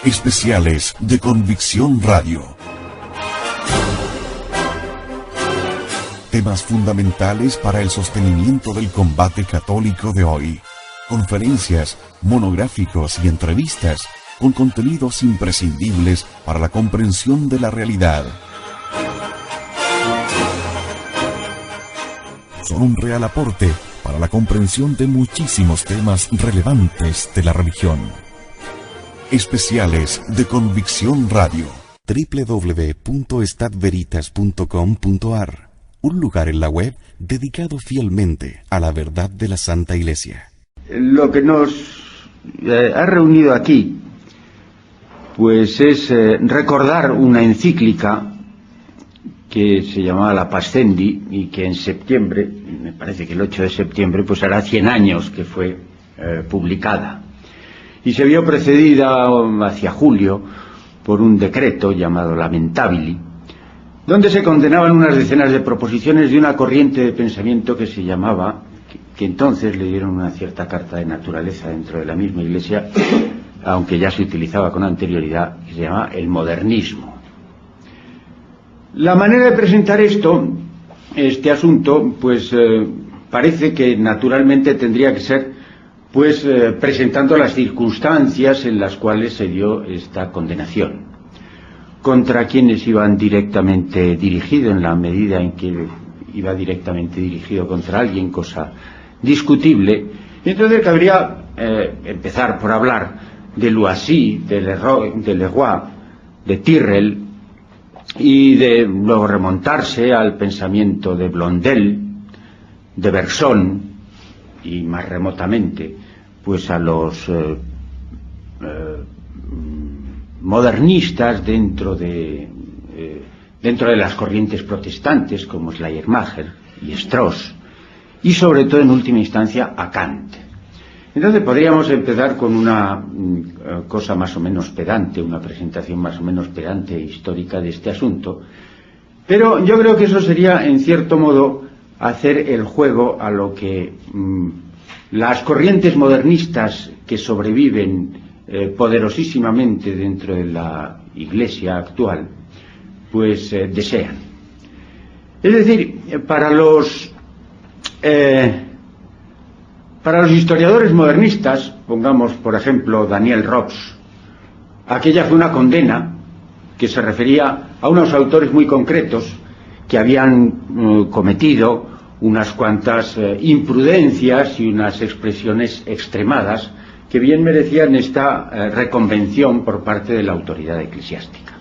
Especiales de Convicción Radio. Temas fundamentales para el sostenimiento del combate católico de hoy. Conferencias, monográficos y entrevistas con contenidos imprescindibles para la comprensión de la realidad. Son un real aporte para la comprensión de muchísimos temas relevantes de la religión. Especiales de Convicción Radio. www.estadveritas.com.ar, un lugar en la web dedicado fielmente a la verdad de la Santa Iglesia. Lo que nos ha reunido aquí, pues es recordar una encíclica que se llamaba La Pascendi y que en septiembre, me parece que el 8 de septiembre, pues hará 100 años que fue publicada. Y se vio precedida hacia julio por un decreto llamado Lamentabili, donde se condenaban unas decenas de proposiciones de una corriente de pensamiento que se llamaba, que entonces le dieron una cierta carta de naturaleza dentro de la misma Iglesia, aunque ya se utilizaba con anterioridad, que se llama el modernismo. La manera de presentar este asunto, pues parece que naturalmente tendría que ser pues presentando las circunstancias en las cuales se dio esta condenación, contra quienes iban directamente dirigido, en la medida en que iba directamente dirigido contra alguien, cosa discutible. Entonces cabría empezar por hablar de Loisy, de Leroy, de Tyrrell, y de luego remontarse al pensamiento de Blondel, de Bergson, y más remotamente pues a los modernistas dentro de las corrientes protestantes como Schleiermacher y Strauss, y sobre todo en última instancia a Kant. Entonces podríamos empezar con una cosa más o menos pedante, una presentación más o menos pedante e histórica de este asunto, pero yo creo que eso sería en cierto modo hacer el juego a lo que las corrientes modernistas que sobreviven poderosísimamente dentro de la Iglesia actual pues desean. Es decir, para los historiadores modernistas, pongamos por ejemplo Daniel Rops, aquella fue una condena que se refería a unos autores muy concretos que habían cometido unas cuantas imprudencias y unas expresiones extremadas que bien merecían esta reconvención por parte de la autoridad eclesiástica.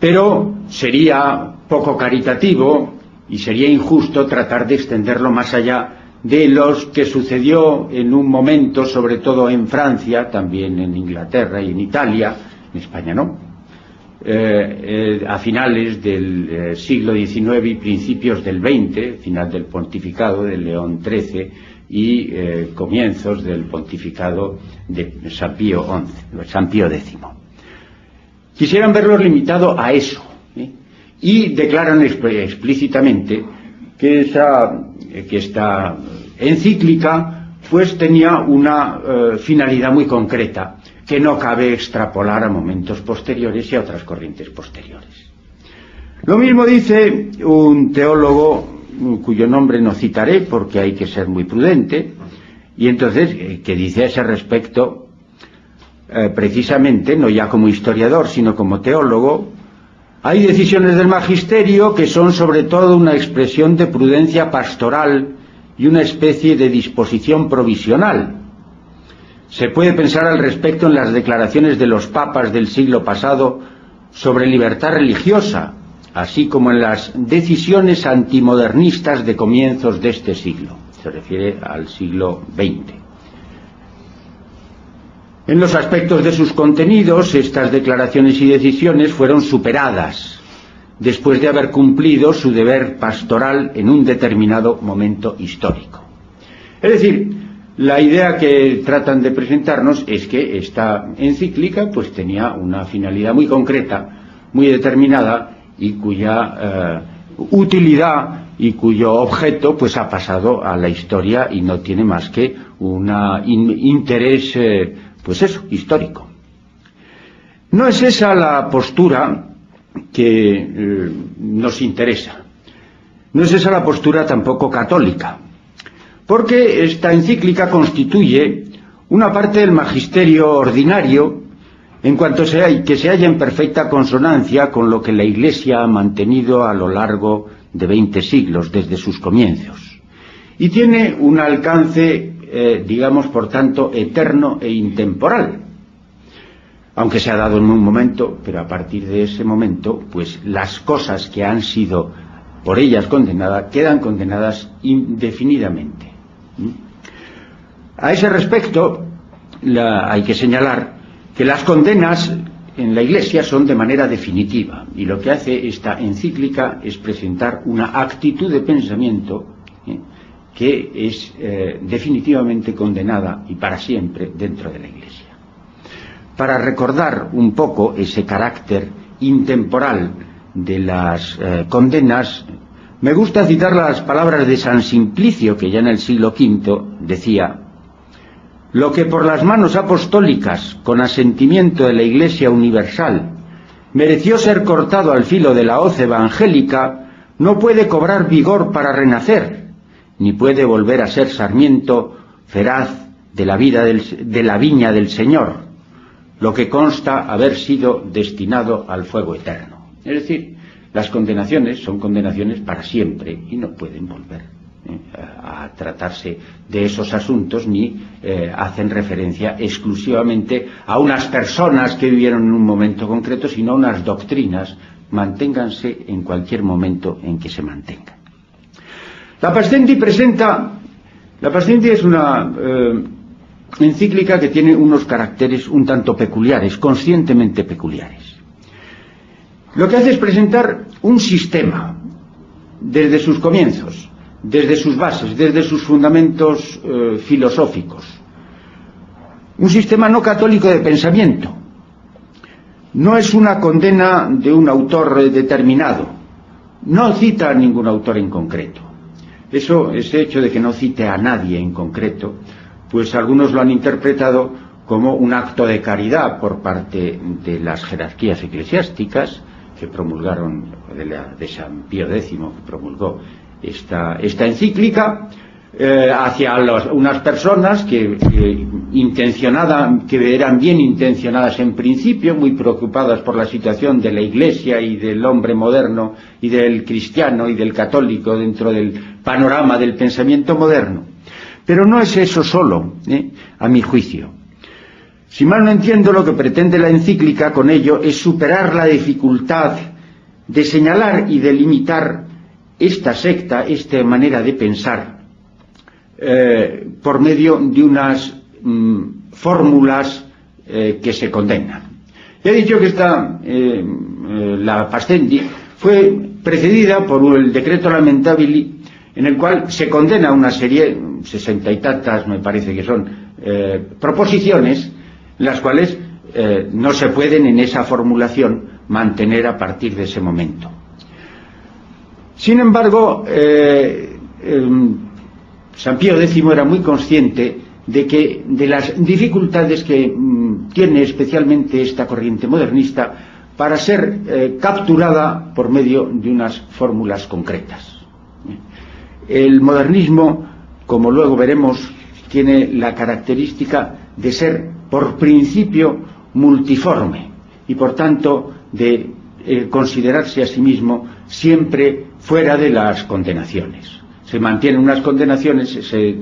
Pero sería poco caritativo y sería injusto tratar de extenderlo más allá de los que sucedió en un momento, sobre todo en Francia, también en Inglaterra y en Italia, en España no, a finales del siglo XIX y principios del XX, final del pontificado de León XIII y comienzos del pontificado de San Pío X. Quisieran verlo limitado a eso, y declaran explícitamente que esta encíclica pues tenía una finalidad muy concreta que no cabe extrapolar a momentos posteriores y a otras corrientes posteriores. Lo mismo dice un teólogo cuyo nombre no citaré porque hay que ser muy prudente, y entonces que dice a ese respecto, precisamente, no ya como historiador sino como teólogo: hay decisiones del magisterio que son sobre todo una expresión de prudencia pastoral y una especie de disposición provisional. Se puede pensar al respecto en las declaraciones de los papas del siglo pasado sobre libertad religiosa, así como en las decisiones antimodernistas de comienzos de este siglo. Se refiere al siglo XX. En los aspectos de sus contenidos, estas declaraciones y decisiones fueron superadas después de haber cumplido su deber pastoral en un determinado momento histórico. Es decir, la idea que tratan de presentarnos es que esta encíclica pues tenía una finalidad muy concreta, muy determinada, y cuya utilidad y cuyo objeto pues ha pasado a la historia y no tiene más que un interés pues eso, histórico. No es esa la postura que nos interesa. No es esa la postura tampoco católica, porque esta encíclica constituye una parte del magisterio ordinario en cuanto que se halla en perfecta consonancia con lo que la Iglesia ha mantenido a lo largo de 20 siglos, desde sus comienzos, y tiene un alcance, digamos, por tanto, eterno e intemporal, aunque se ha dado en un momento, pero a partir de ese momento, pues las cosas que han sido por ellas condenadas, quedan condenadas indefinidamente. A ese respecto, hay que señalar que las condenas en la Iglesia son de manera definitiva, y lo que hace esta encíclica es presentar una actitud de pensamiento que es definitivamente condenada y para siempre dentro de la Iglesia. Para recordar un poco ese carácter intemporal de las condenas, me gusta citar las palabras de San Simplicio, que ya en el siglo V decía: lo que por las manos apostólicas, con asentimiento de la Iglesia universal, mereció ser cortado al filo de la hoz evangélica, no puede cobrar vigor para renacer, ni puede volver a ser sarmiento feraz de la viña del Señor, lo que consta haber sido destinado al fuego eterno. Es decir, las condenaciones son condenaciones para siempre y no pueden volver a tratarse de esos asuntos, ni hacen referencia exclusivamente a unas personas que vivieron en un momento concreto, sino a unas doctrinas, manténganse en cualquier momento en que se mantengan. La Pascendi es una encíclica que tiene unos caracteres un tanto peculiares, conscientemente peculiares. Lo que hace es presentar un sistema desde sus comienzos, desde sus bases, desde sus fundamentos filosóficos. Un sistema no católico de pensamiento. No es una condena de un autor determinado. No cita a ningún autor en concreto. Ese hecho de que no cite a nadie en concreto, pues algunos lo han interpretado como un acto de caridad por parte de las jerarquías eclesiásticas que promulgaron, de San Pío X, que promulgó esta encíclica, hacia unas personas que eran bien intencionadas en principio, muy preocupadas por la situación de la Iglesia y del hombre moderno y del cristiano y del católico dentro del panorama del pensamiento moderno. Pero no es eso solo, a mi juicio. Si mal no entiendo, lo que pretende la encíclica con ello es superar la dificultad de señalar y delimitar esta secta, esta manera de pensar, por medio de unas fórmulas que se condenan. Ya he dicho que la Pascendi fue precedida por el decreto lamentabili, en el cual se condena una serie, 60 y tantas me parece que son, proposiciones, las cuales no se pueden en esa formulación mantener a partir de ese momento. Sin embargo, San Pío X era muy consciente de las dificultades que tiene especialmente esta corriente modernista para ser capturada por medio de unas fórmulas concretas. El modernismo, como luego veremos, tiene la característica de ser por principio multiforme y por tanto de considerarse a sí mismo siempre fuera de las condenaciones. Se mantienen unas condenaciones, se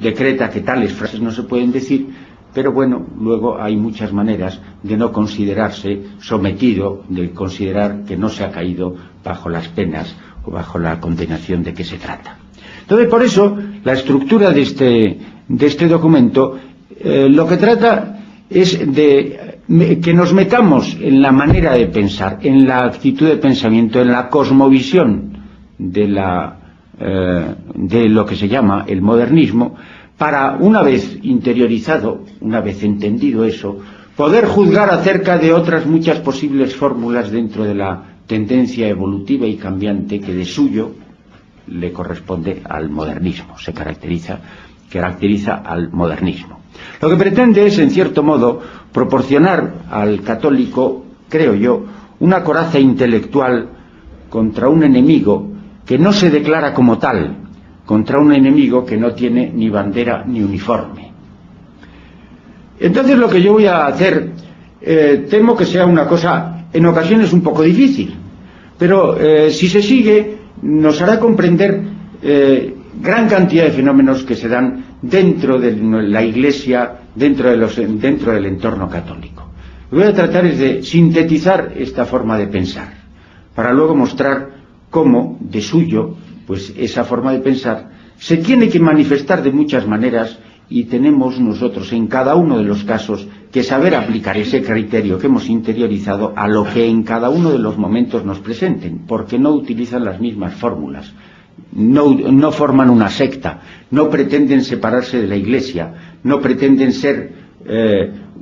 decreta que tales frases no se pueden decir, pero bueno, luego hay muchas maneras de no considerarse sometido, de considerar que no se ha caído bajo las penas o bajo la condenación de que se trata. Entonces, por eso, la estructura de este documento lo que trata es de que nos metamos en la manera de pensar, en la actitud de pensamiento, en la cosmovisión de lo que se llama el modernismo, para, una vez interiorizado, una vez entendido eso, poder juzgar acerca de otras muchas posibles fórmulas dentro de la tendencia evolutiva y cambiante que de suyo le corresponde al modernismo, caracteriza al modernismo. Lo que pretende es, en cierto modo, proporcionar al católico, creo yo, una coraza intelectual contra un enemigo que no se declara como tal, contra un enemigo que no tiene ni bandera ni uniforme. Entonces lo que yo voy a hacer, temo que sea una cosa en ocasiones un poco difícil, pero si se sigue nos hará comprender gran cantidad de fenómenos que se dan dentro de la Iglesia, dentro del entorno católico. Lo que voy a tratar es de sintetizar esta forma de pensar, para luego mostrar cómo, de suyo, pues esa forma de pensar se tiene que manifestar de muchas maneras, y tenemos nosotros en cada uno de los casos que saber aplicar ese criterio que hemos interiorizado a lo que en cada uno de los momentos nos presenten, porque no utilizan las mismas fórmulas, no forman una secta, no pretenden separarse de la Iglesia, no pretenden ser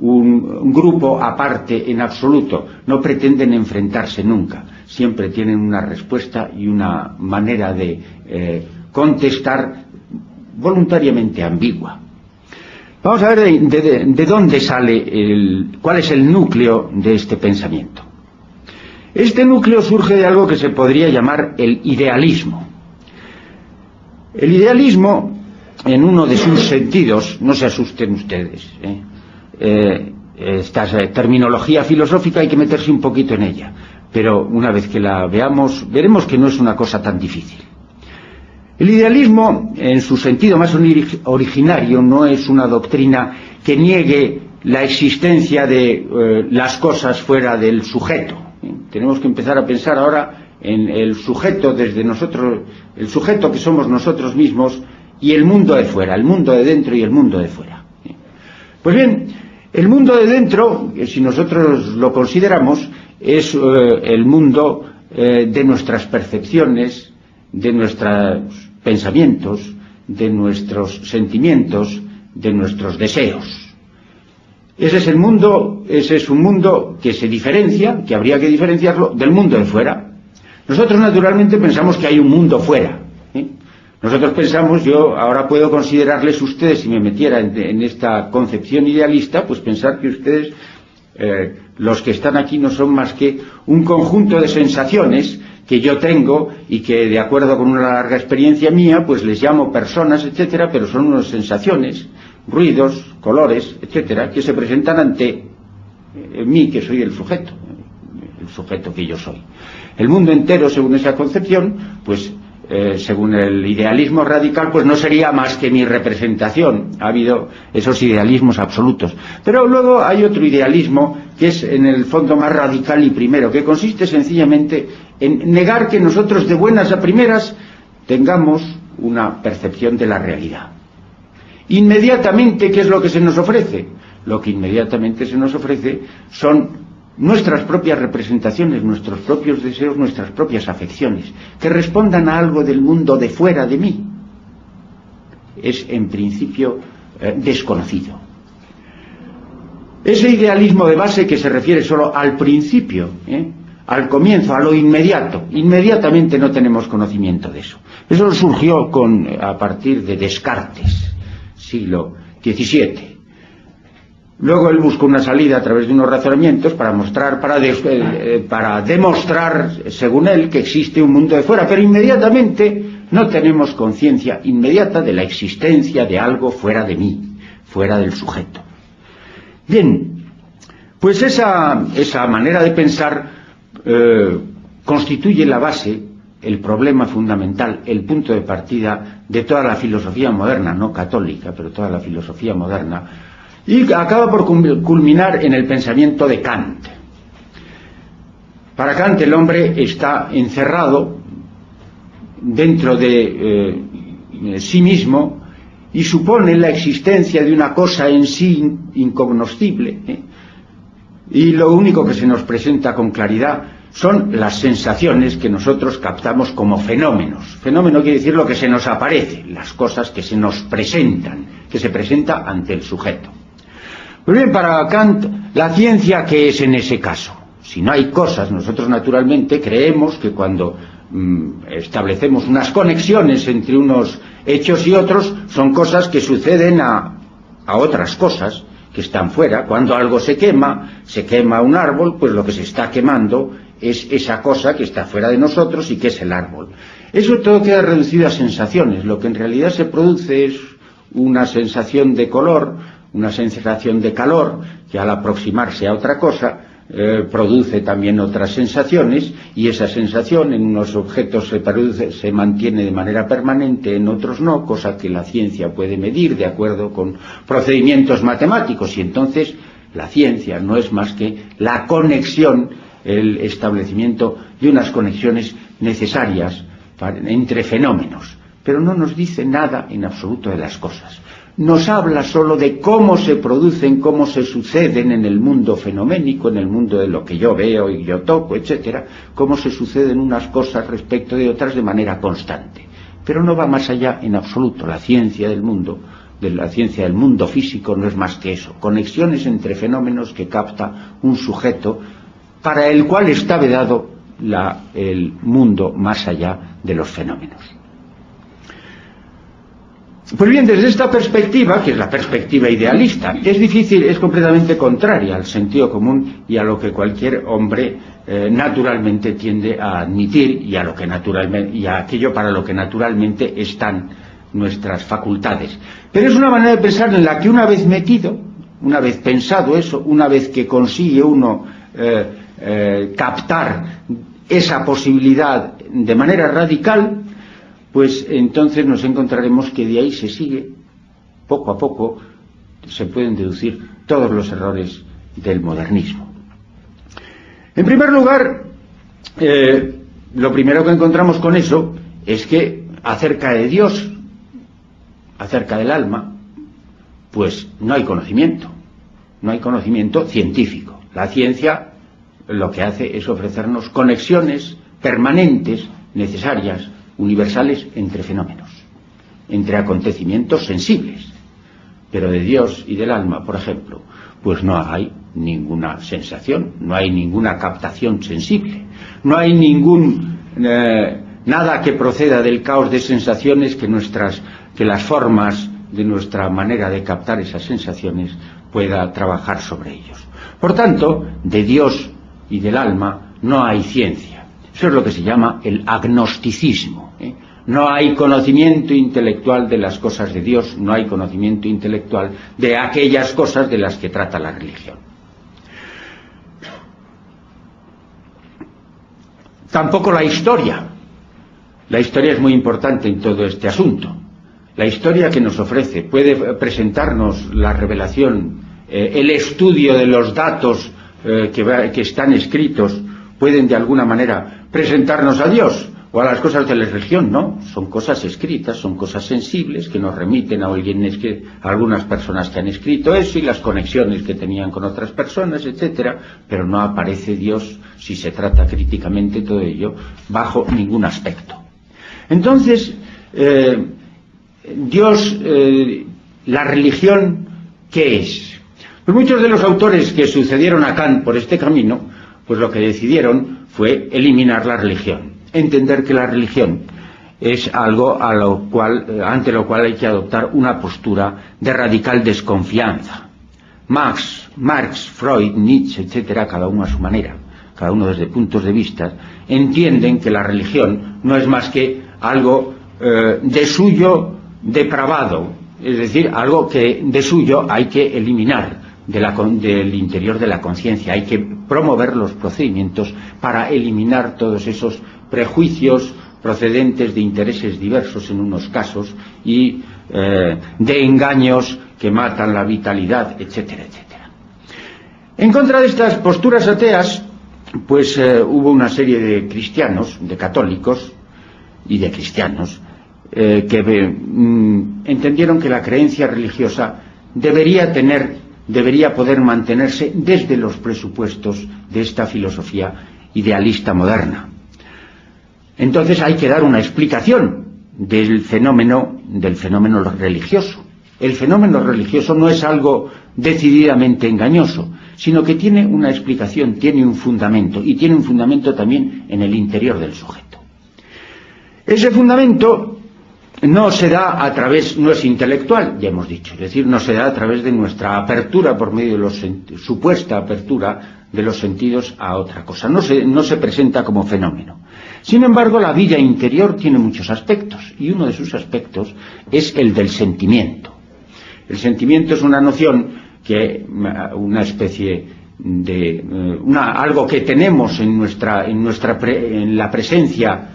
un grupo aparte en absoluto, no pretenden enfrentarse nunca, siempre tienen una respuesta y una manera de contestar voluntariamente ambigua. Vamos a ver de dónde sale, cuál es el núcleo de este pensamiento. Este núcleo surge de algo que se podría llamar el idealismo. El idealismo, en uno de sus sentidos, no se asusten ustedes, esta terminología filosófica hay que meterse un poquito en ella, pero una vez que la veamos, veremos que no es una cosa tan difícil. El idealismo, en su sentido más originario, no es una doctrina que niegue la existencia de las cosas fuera del sujeto. Tenemos que empezar a pensar ahora en el sujeto desde nosotros, el sujeto que somos nosotros mismos y el mundo de fuera, el mundo de dentro y el mundo de fuera. Pues bien, el mundo de dentro, si nosotros lo consideramos, es el mundo de nuestras percepciones, de nuestros pensamientos, de nuestros sentimientos, de nuestros deseos. Ese es el mundo, ese es un mundo que se diferencia, que habría que diferenciarlo del mundo de fuera. Nosotros naturalmente pensamos que hay un mundo fuera. Nosotros pensamos, yo ahora puedo considerarles ustedes, si me metiera en esta concepción idealista, pues pensar que ustedes, los que están aquí, no son más que un conjunto de sensaciones que yo tengo y que, de acuerdo con una larga experiencia mía, pues les llamo personas, etcétera, pero son unas sensaciones, ruidos, colores, etcétera, que se presentan ante mí, que soy el sujeto que yo soy. El mundo entero, según esa concepción, pues según el idealismo radical, pues no sería más que mi representación. Ha habido esos idealismos absolutos. Pero luego hay otro idealismo que es en el fondo más radical y primero, que consiste sencillamente en negar que nosotros de buenas a primeras tengamos una percepción de la realidad. Inmediatamente, ¿qué es lo que se nos ofrece? Lo que inmediatamente se nos ofrece son nuestras propias representaciones, nuestros propios deseos, nuestras propias afecciones, que respondan a algo del mundo de fuera de mí. Es, en principio, desconocido. Ese idealismo de base que se refiere solo al principio, al comienzo, a lo inmediato, inmediatamente no tenemos conocimiento de eso. Eso surgió a partir de Descartes, siglo XVII. Luego él buscó una salida a través de unos razonamientos para demostrar, según él, que existe un mundo de fuera, pero inmediatamente no tenemos conciencia inmediata de la existencia de algo fuera de mí, fuera del sujeto. Bien, pues esa manera de pensar constituye la base, el problema fundamental, el punto de partida de toda la filosofía moderna, no católica, pero toda la filosofía moderna, y acaba por culminar en el pensamiento de Kant. Para Kant el hombre está encerrado dentro de sí mismo y supone la existencia de una cosa en sí incognoscible, y lo único que se nos presenta con claridad son las sensaciones que nosotros captamos como fenómenos. Fenómeno quiere decir lo que se nos aparece, las cosas que se nos presentan, que se presenta ante el sujeto. Pues bien, para Kant, la ciencia, ¿qué es en ese caso? Si no hay cosas, nosotros naturalmente creemos que cuando establecemos unas conexiones entre unos hechos y otros, son cosas que suceden a a otras cosas que están fuera. Cuando algo se quema un árbol, pues lo que se está quemando es esa cosa que está fuera de nosotros y que es el árbol. Eso todo queda reducido a sensaciones. Lo que en realidad se produce es una sensación de color, una sensación de calor, que al aproximarse a otra cosa produce también otras sensaciones, y esa sensación en unos objetos se mantiene de manera permanente, en otros no, cosa que la ciencia puede medir de acuerdo con procedimientos matemáticos, y entonces la ciencia no es más que la conexión, el establecimiento de unas conexiones necesarias entre fenómenos, pero no nos dice nada en absoluto de las cosas. Nos habla solo de cómo se producen, cómo se suceden en el mundo fenoménico, en el mundo de lo que yo veo y yo toco, etcétera, cómo se suceden unas cosas respecto de otras de manera constante. Pero no va más allá en absoluto. La ciencia del mundo físico no es más que eso, conexiones entre fenómenos que capta un sujeto para el cual está vedado el mundo más allá de los fenómenos. Pues bien, desde esta perspectiva, que es la perspectiva idealista, es completamente contraria al sentido común y a lo que cualquier hombre naturalmente tiende a admitir, y a aquello para lo que naturalmente están nuestras facultades. Pero es una manera de pensar en la que una vez metido, una vez pensado eso, una vez que consigue uno captar esa posibilidad de manera radical, pues entonces nos encontraremos que de ahí se sigue, poco a poco, se pueden deducir todos los errores del modernismo. En primer lugar, lo primero que encontramos con eso es que acerca de Dios, acerca del alma, pues no hay conocimiento científico. La ciencia lo que hace es ofrecernos conexiones permanentes, necesarias, universales entre fenómenos, entre acontecimientos sensibles. Pero de Dios y del alma, por ejemplo, pues no hay ninguna sensación, no hay ninguna captación sensible, no hay nada que proceda del caos de sensaciones que las formas de nuestra manera de captar esas sensaciones pueda trabajar sobre ellos. Por tanto, de Dios y del alma no hay ciencia. Eso es lo que se llama el agnosticismo. No hay conocimiento intelectual de las cosas de Dios, no hay conocimiento intelectual de aquellas cosas de las que trata la religión. Tampoco la historia. La historia es muy importante en todo este asunto. La historia que nos ofrece puede presentarnos la revelación, el estudio de los datos que están escritos, pueden de alguna manera presentarnos a Dios o a las cosas de la religión. No, son cosas escritas, son cosas sensibles que nos remiten a algunas personas que han escrito eso y las conexiones que tenían con otras personas, etcétera, pero no aparece Dios, si se trata críticamente todo ello, bajo ningún aspecto. Entonces, Dios, la religión, ¿qué es? Pues muchos de los autores que sucedieron a Kant por este camino, pues lo que decidieron fue eliminar la religión, entender que la religión es algo ante lo cual hay que adoptar una postura de radical desconfianza. Marx, Freud, Nietzsche, etcétera, cada uno a su manera, cada uno desde puntos de vista, entienden que la religión no es más que algo de suyo depravado, es decir, algo que de suyo hay que eliminar del interior de la conciencia. Hay que promover los procedimientos para eliminar todos esos prejuicios procedentes de intereses diversos en unos casos y de engaños que matan la vitalidad, etcétera, etcétera. En contra de estas posturas ateas, pues hubo una serie de cristianos, de católicos y de cristianos que entendieron que la creencia religiosa debería poder mantenerse desde los presupuestos de esta filosofía idealista moderna. Entonces hay que dar una explicación del fenómeno religioso. El fenómeno religioso no es algo decididamente engañoso, sino que tiene una explicación, tiene un fundamento, y tiene un fundamento también en el interior del sujeto. Ese fundamento no se da a través, no es intelectual, ya hemos dicho, es decir, no se da a través de nuestra apertura por medio de los supuesta apertura de los sentidos a otra cosa, no se presenta como fenómeno. Sin embargo, la vida interior tiene muchos aspectos, y uno de sus aspectos es el del sentimiento. El sentimiento es una noción que, una especie de algo que tenemos en la presencia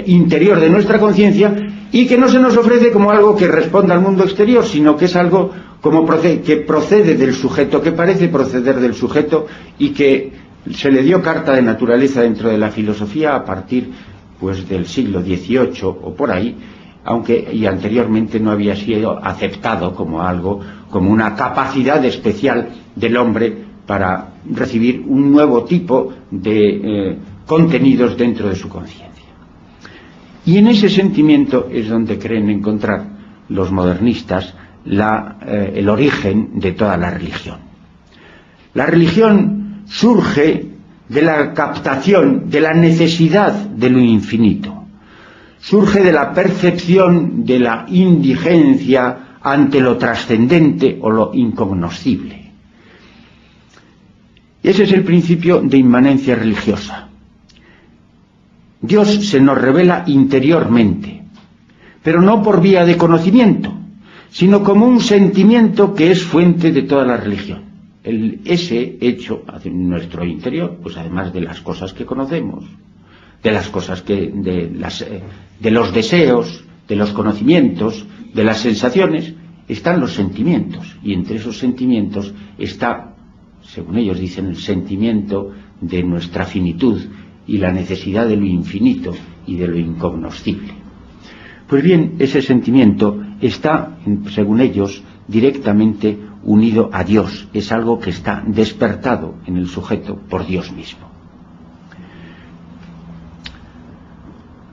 interior de nuestra conciencia, y que no se nos ofrece como algo que responda al mundo exterior, sino que es algo que procede del sujeto, que parece proceder del sujeto, y que se le dio carta de naturaleza dentro de la filosofía a partir pues del siglo XVIII o por ahí, aunque y anteriormente no había sido aceptado como algo, como una capacidad especial del hombre para recibir un nuevo tipo de contenidos dentro de su conciencia. Y en ese sentimiento es donde creen encontrar los modernistas el origen de toda la religión. La religión surge de la captación, de la necesidad de lo infinito. Surge de la percepción de la indigencia ante lo trascendente o lo incognoscible. Ese es el principio de inmanencia religiosa. Dios se nos revela interiormente, pero no por vía de conocimiento, sino como un sentimiento que es fuente de toda la religión. Ese hecho en nuestro interior, pues además de las cosas que conocemos, de las cosas de los deseos, de los conocimientos, de las sensaciones, están los sentimientos, y entre esos sentimientos está, según ellos dicen, el sentimiento de nuestra finitud y la necesidad de lo infinito y de lo incognoscible. Pues bien, ese sentimiento está, según ellos, directamente unido a Dios, es algo que está despertado en el sujeto por Dios mismo.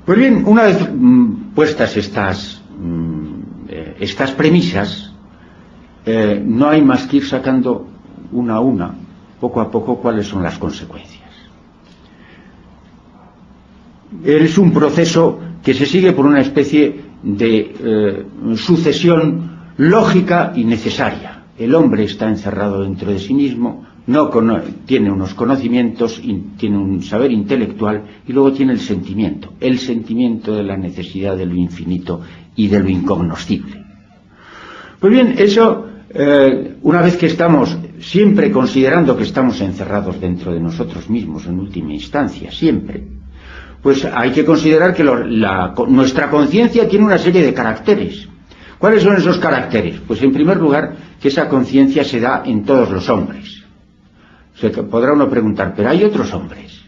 Pues bien, una vez puestas estas premisas, no hay más que ir sacando una a una, poco a poco, cuáles son las consecuencias. Es un proceso que se sigue por una especie de sucesión lógica y necesaria. El hombre está encerrado dentro de sí mismo, tiene unos conocimientos, tiene un saber intelectual, y luego tiene el sentimiento de la necesidad de lo infinito y de lo incognoscible. Pues bien, eso, una vez que estamos siempre considerando que estamos encerrados dentro de nosotros mismos en última instancia, siempre, pues hay que considerar que nuestra conciencia tiene una serie de caracteres. ¿Cuáles son esos caracteres? Pues en primer lugar, que esa conciencia se da en todos los hombres. Podrá uno preguntar, ¿pero hay otros hombres?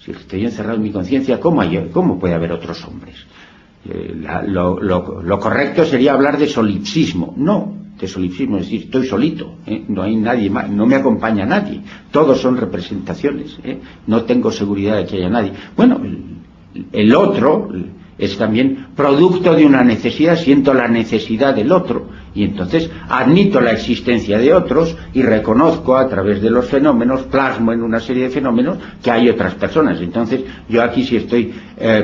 Si estoy encerrado en mi conciencia, ¿cómo puede haber otros hombres? Lo correcto sería hablar de solipsismo. No, de solipsismo, es decir, estoy solito, no hay nadie más, no me acompaña nadie, todos son representaciones, no tengo seguridad de que haya nadie. Bueno, el otro es también producto de una necesidad, siento la necesidad del otro, y entonces admito la existencia de otros y reconozco a través de los fenómenos, plasmo en una serie de fenómenos que hay otras personas. Entonces yo aquí si estoy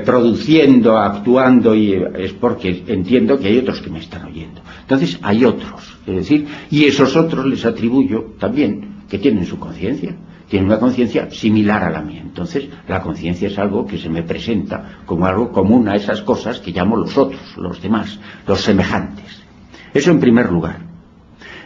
produciendo, actuando, y es porque entiendo que hay otros que me están oyendo. Entonces hay otros, es decir, y esos otros les atribuyo también que tienen su conciencia. Tiene una conciencia similar a la mía. Entonces la conciencia es algo que se me presenta como algo común a esas cosas que llamo los otros, los demás, los semejantes. Eso en primer lugar.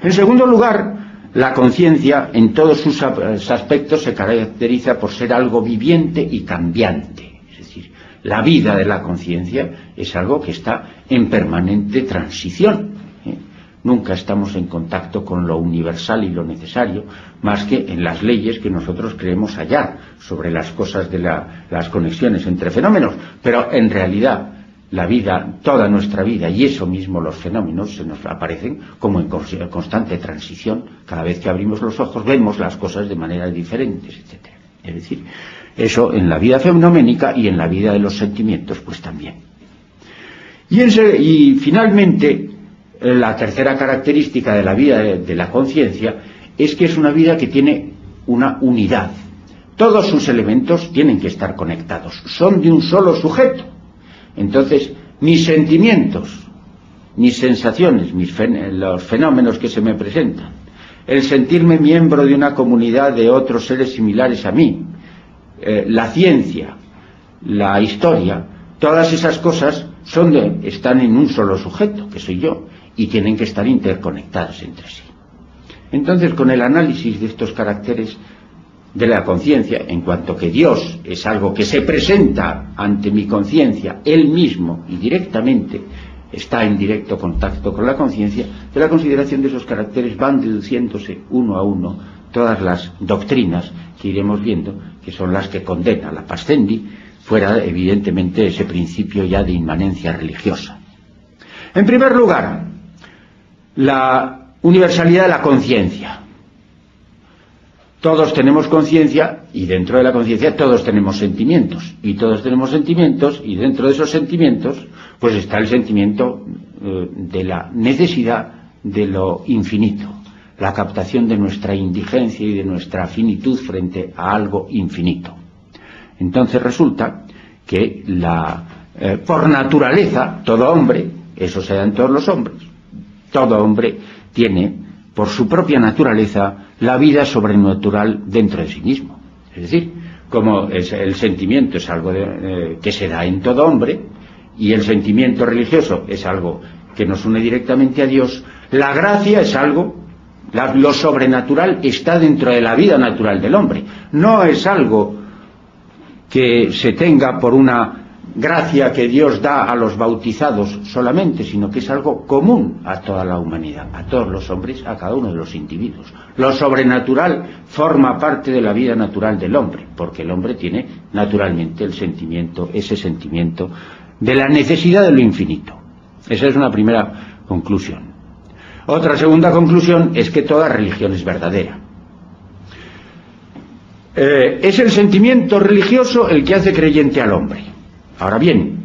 En segundo lugar, la conciencia en todos sus aspectos se caracteriza por ser algo viviente y cambiante. Es decir, la vida de la conciencia es algo que está en permanente transición. Nunca estamos en contacto con lo universal y lo necesario, más que en las leyes que nosotros creemos hallar sobre las cosas de las conexiones entre fenómenos. Pero en realidad la vida, toda nuestra vida, y eso mismo los fenómenos, se nos aparecen como en constante transición. Cada vez que abrimos los ojos vemos las cosas de maneras diferentes, etc. Es decir, eso en la vida fenoménica y en la vida de los sentimientos pues también. Y finalmente, la tercera característica de la vida de la conciencia es que es una vida que tiene una unidad. Todos sus elementos tienen que estar conectados, son de un solo sujeto. Entonces, mis sentimientos, mis sensaciones, los fenómenos que se me presentan, el sentirme miembro de una comunidad de otros seres similares a mí, la ciencia, la historia, todas esas cosas están en un solo sujeto, que soy yo, y tienen que estar interconectadas entre sí. Entonces, con el análisis de estos caracteres de la conciencia, en cuanto que Dios es algo que se presenta ante mi conciencia, Él mismo y directamente está en directo contacto con la conciencia, de la consideración de esos caracteres van deduciéndose uno a uno todas las doctrinas que iremos viendo, que son las que condena la Pascendi, fuera evidentemente ese principio ya de inmanencia religiosa. En primer lugar, la universalidad de la conciencia. Todos tenemos conciencia y dentro de la conciencia todos tenemos sentimientos, y todos tenemos sentimientos, y dentro de esos sentimientos pues está el sentimiento de la necesidad de lo infinito, la captación de nuestra indigencia y de nuestra finitud frente a algo infinito. Entonces resulta que por naturaleza, todo hombre, eso se da en todos los hombres, todo hombre tiene por su propia naturaleza la vida sobrenatural dentro de sí mismo. Es decir, como el sentimiento es algo que se da en todo hombre, y el sentimiento religioso es algo que nos une directamente a Dios, la gracia es algo, lo sobrenatural está dentro de la vida natural del hombre. No es algo que se tenga por una gracia que Dios da a los bautizados solamente, sino que es algo común a toda la humanidad, a todos los hombres, a cada uno de los individuos. Lo sobrenatural forma parte de la vida natural del hombre, porque el hombre tiene naturalmente ese sentimiento de la necesidad de lo infinito. Esa es una primera conclusión. Otra segunda conclusión es que toda religión es verdadera. Es el sentimiento religioso el que hace creyente al hombre. Ahora bien,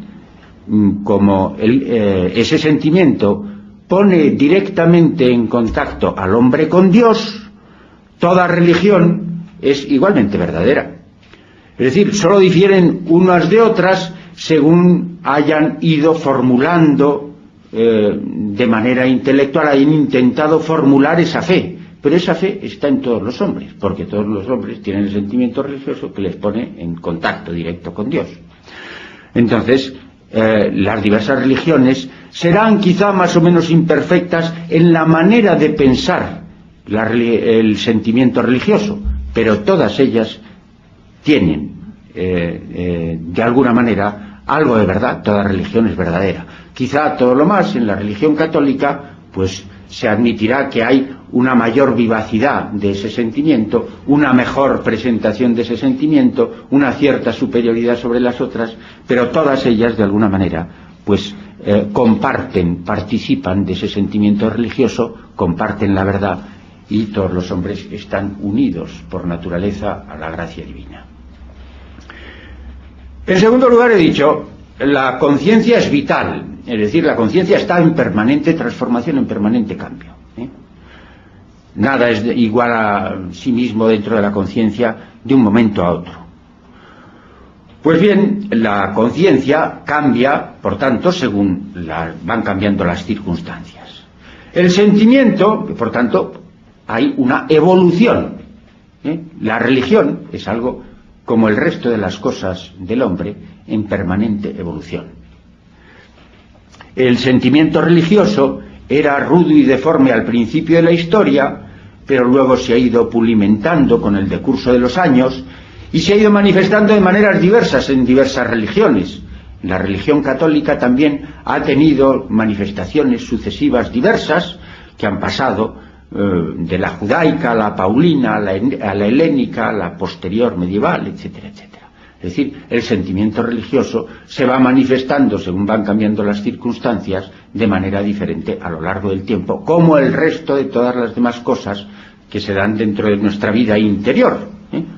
como ese sentimiento pone directamente en contacto al hombre con Dios, toda religión es igualmente verdadera. Es decir, solo difieren unas de otras según hayan ido formulando de manera intelectual, hayan intentado formular esa fe. Pero esa fe está en todos los hombres, porque todos los hombres tienen el sentimiento religioso que les pone en contacto directo con Dios. Entonces, las diversas religiones serán quizá más o menos imperfectas en la manera de pensar el sentimiento religioso, pero todas ellas tienen, de alguna manera, algo de verdad. Toda religión es verdadera. Quizá todo lo más en la religión católica, pues se admitirá que hay una mayor vivacidad de ese sentimiento, una mejor presentación de ese sentimiento, una cierta superioridad sobre las otras, pero todas ellas de alguna manera pues participan de ese sentimiento religioso, comparten la verdad, y todos los hombres están unidos por naturaleza a la gracia divina. En segundo lugar, he dicho, la conciencia es vital, es decir, la conciencia está en permanente transformación, en permanente cambio. Nada es igual a sí mismo dentro de la conciencia de un momento a otro. Pues bien, la conciencia cambia, por tanto, según van cambiando las circunstancias. El sentimiento, por tanto, hay una evolución. La religión es algo como el resto de las cosas del hombre en permanente evolución. El sentimiento religioso era rudo y deforme al principio de la historia, pero luego se ha ido pulimentando con el decurso de los años y se ha ido manifestando de maneras diversas en diversas religiones. La religión católica también ha tenido manifestaciones sucesivas diversas que han pasado de la judaica a la paulina, a la helénica, a la posterior medieval, etcétera, etcétera. Es decir, el sentimiento religioso se va manifestando según van cambiando las circunstancias de manera diferente a lo largo del tiempo, como el resto de todas las demás cosas que se dan dentro de nuestra vida interior,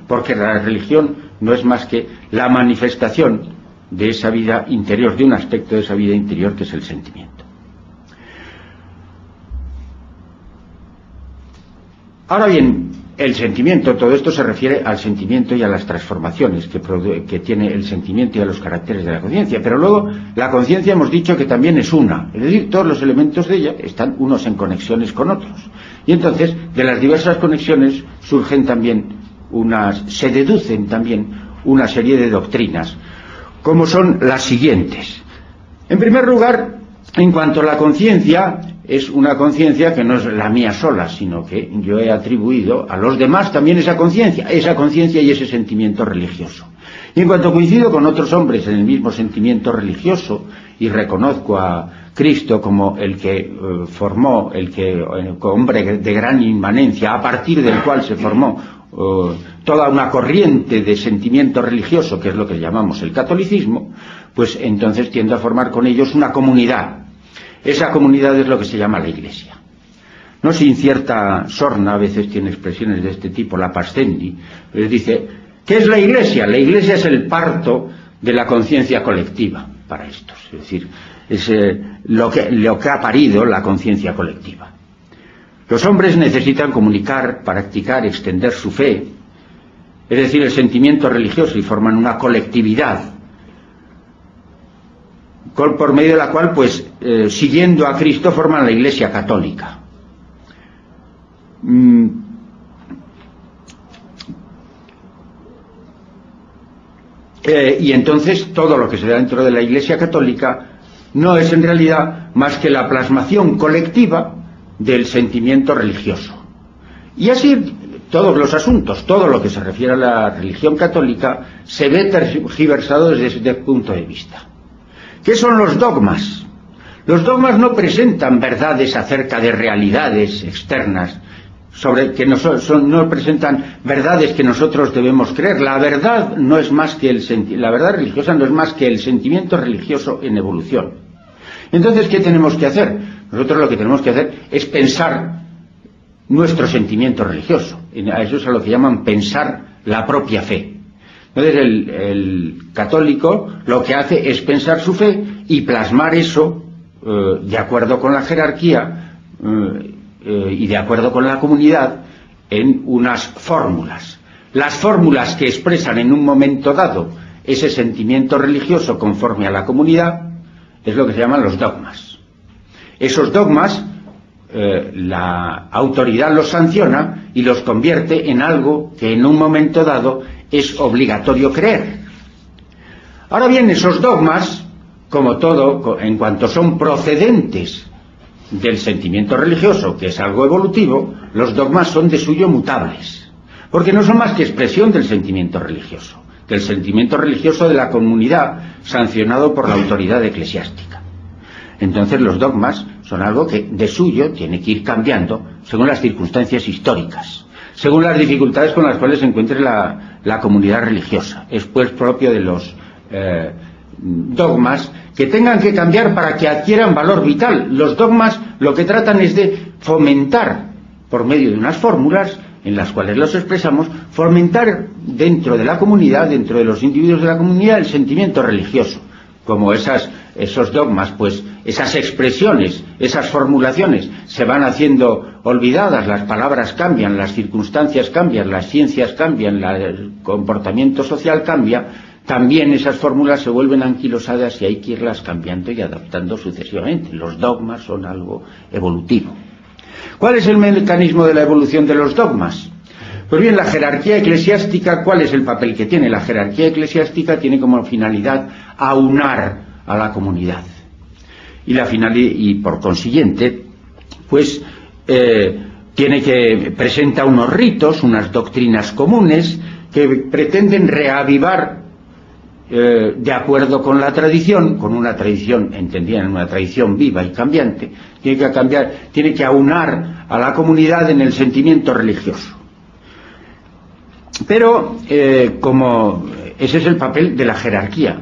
porque la religión no es más que la manifestación de esa vida interior, de un aspecto de esa vida interior que es el sentimiento. Ahora bien, el sentimiento, todo esto se refiere al sentimiento y a las transformaciones que tiene el sentimiento y a los caracteres de la conciencia. Pero luego, la conciencia hemos dicho que también es una, es decir, todos los elementos de ella están unos en conexiones con otros. Y entonces, de las diversas conexiones surgen también se deducen también una serie de doctrinas, como son las siguientes. En primer lugar, en cuanto a la conciencia, es una conciencia que no es la mía sola, sino que yo he atribuido a los demás también esa conciencia y ese sentimiento religioso. Y en cuanto coincido con otros hombres en el mismo sentimiento religioso y reconozco a Cristo como el que formó, hombre de gran inmanencia, a partir del cual se formó toda una corriente de sentimiento religioso, que es lo que llamamos el catolicismo, pues entonces tiendo a formar con ellos una comunidad. Esa comunidad es lo que se llama la Iglesia. No sin cierta sorna, a veces tiene expresiones de este tipo, la Pascendi, les dice, ¿qué es la Iglesia? La Iglesia es el parto de la conciencia colectiva para estos, es decir, es lo que ha parido la conciencia colectiva. Los hombres necesitan comunicar, practicar, extender su fe, es decir, el sentimiento religioso, y forman una colectividad, por medio de la cual, pues, siguiendo a Cristo, forman la Iglesia católica. Y entonces todo lo que se da dentro de la Iglesia católica no es en realidad más que la plasmación colectiva del sentimiento religioso. Y así todos los asuntos, todo lo que se refiere a la religión católica se ve tergiversado desde este punto de vista. ¿Qué son los dogmas? Los dogmas no presentan verdades acerca de realidades externas, no presentan verdades que nosotros debemos creer. La verdad no es más que la verdad religiosa no es más que el sentimiento religioso en evolución. Entonces, ¿qué tenemos que hacer? Nosotros lo que tenemos que hacer es pensar nuestro sentimiento religioso. A eso es a lo que llaman pensar la propia fe. Entonces el católico lo que hace es pensar su fe y plasmar eso de acuerdo con la jerarquía y de acuerdo con la comunidad en unas fórmulas. Las fórmulas que expresan en un momento dado ese sentimiento religioso conforme a la comunidad es lo que se llaman los dogmas. Esos dogmas la autoridad los sanciona y los convierte en algo que en un momento dado es obligatorio creer. Ahora bien, esos dogmas, como todo, en cuanto son procedentes del sentimiento religioso, que es algo evolutivo, los dogmas son de suyo mutables, porque no son más que expresión del sentimiento religioso de la comunidad, sancionado por la autoridad eclesiástica. Entonces los dogmas son algo que de suyo tiene que ir cambiando según las circunstancias históricas, según las dificultades con las cuales se encuentre la comunidad religiosa. Es pues propio de los dogmas que tengan que cambiar para que adquieran valor vital. Los dogmas lo que tratan es de fomentar, por medio de unas fórmulas en las cuales los expresamos, fomentar dentro de la comunidad, dentro de los individuos de la comunidad, el sentimiento religioso. Como esos dogmas, pues esas expresiones, esas formulaciones se van haciendo olvidadas, las palabras cambian, las circunstancias cambian, las ciencias cambian, el comportamiento social cambia, también esas fórmulas se vuelven anquilosadas y hay que irlas cambiando y adaptando sucesivamente. Los dogmas son algo evolutivo. ¿Cuál es el mecanismo de la evolución de los dogmas? Pues bien, la jerarquía eclesiástica, ¿cuál es el papel que tiene? La jerarquía eclesiástica tiene como finalidad aunar a la comunidad. Y por consiguiente, pues presenta unos ritos, unas doctrinas comunes que pretenden reavivar de acuerdo con la tradición, con una tradición entendida en una tradición viva y cambiante, tiene que aunar a la comunidad en el sentimiento religioso. Pero como ese es el papel de la jerarquía.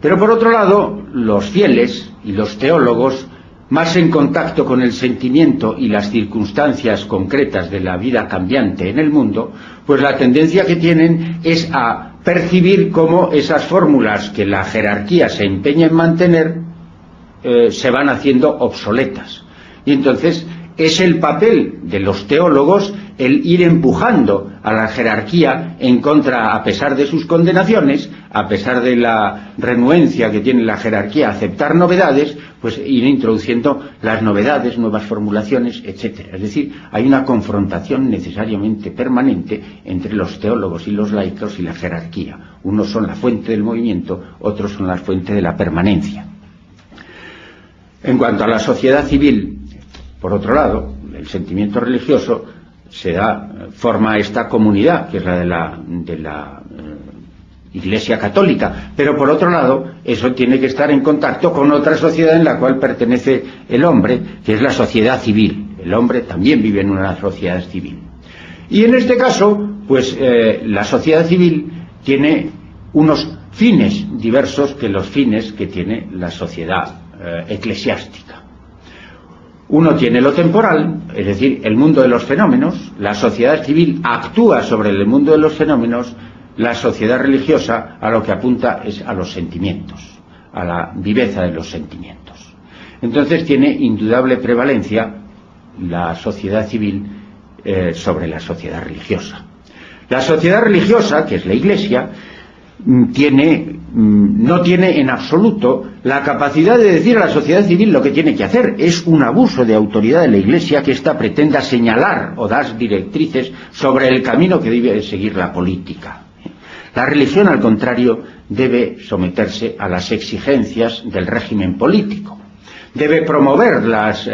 Pero por otro lado, los fieles y los teólogos, más en contacto con el sentimiento y las circunstancias concretas de la vida cambiante en el mundo, pues la tendencia que tienen es a percibir cómo esas fórmulas que la jerarquía se empeña en mantener se van haciendo obsoletas. Y entonces es el papel de los teólogos el ir empujando a la jerarquía en contra, a pesar de sus condenaciones, a pesar de la renuencia que tiene la jerarquía a aceptar novedades, pues ir introduciendo las novedades, nuevas formulaciones, etcétera. Es decir, hay una confrontación necesariamente permanente entre los teólogos y los laicos y la jerarquía. Unos son la fuente del movimiento, otros son la fuente de la permanencia. En cuanto a la sociedad civil, por otro lado, el sentimiento religioso forma esta comunidad, que es la de la Iglesia Católica, pero por otro lado, eso tiene que estar en contacto con otra sociedad en la cual pertenece el hombre, que es la sociedad civil. El hombre también vive en una sociedad civil. Y en este caso, pues la sociedad civil tiene unos fines diversos que los fines que tiene la sociedad eclesiástica. Uno tiene lo temporal, es decir, el mundo de los fenómenos. La sociedad civil actúa sobre el mundo de los fenómenos. La sociedad religiosa a lo que apunta es a los sentimientos, a la viveza de los sentimientos. Entonces tiene indudable prevalencia la sociedad civil sobre la sociedad religiosa. La sociedad religiosa, que es la Iglesia, no tiene en absoluto la capacidad de decir a la sociedad civil lo que tiene que hacer. Es un abuso de autoridad de la Iglesia que ésta pretenda señalar o dar directrices sobre el camino que debe seguir la política. La religión, al contrario, debe someterse a las exigencias del régimen político. Debe promover las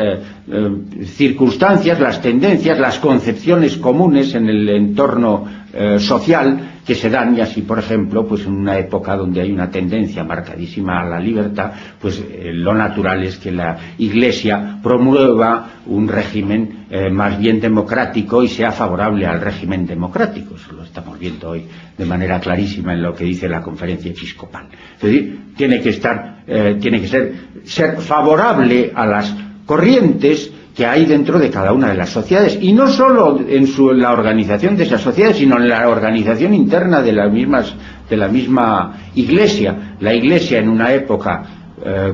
circunstancias, las tendencias, las concepciones comunes en el entorno social que se dan, y así, por ejemplo, pues en una época donde hay una tendencia marcadísima a la libertad, pues lo natural es que la Iglesia promueva un régimen más bien democrático y sea favorable al régimen democrático. Eso lo estamos viendo hoy de manera clarísima en lo que dice la Conferencia Episcopal. Es decir, tiene que ser favorable a las corrientes que hay dentro de cada una de las sociedades, y no solo en la organización de esas sociedades, sino en la organización interna de la misma Iglesia. La Iglesia, en una época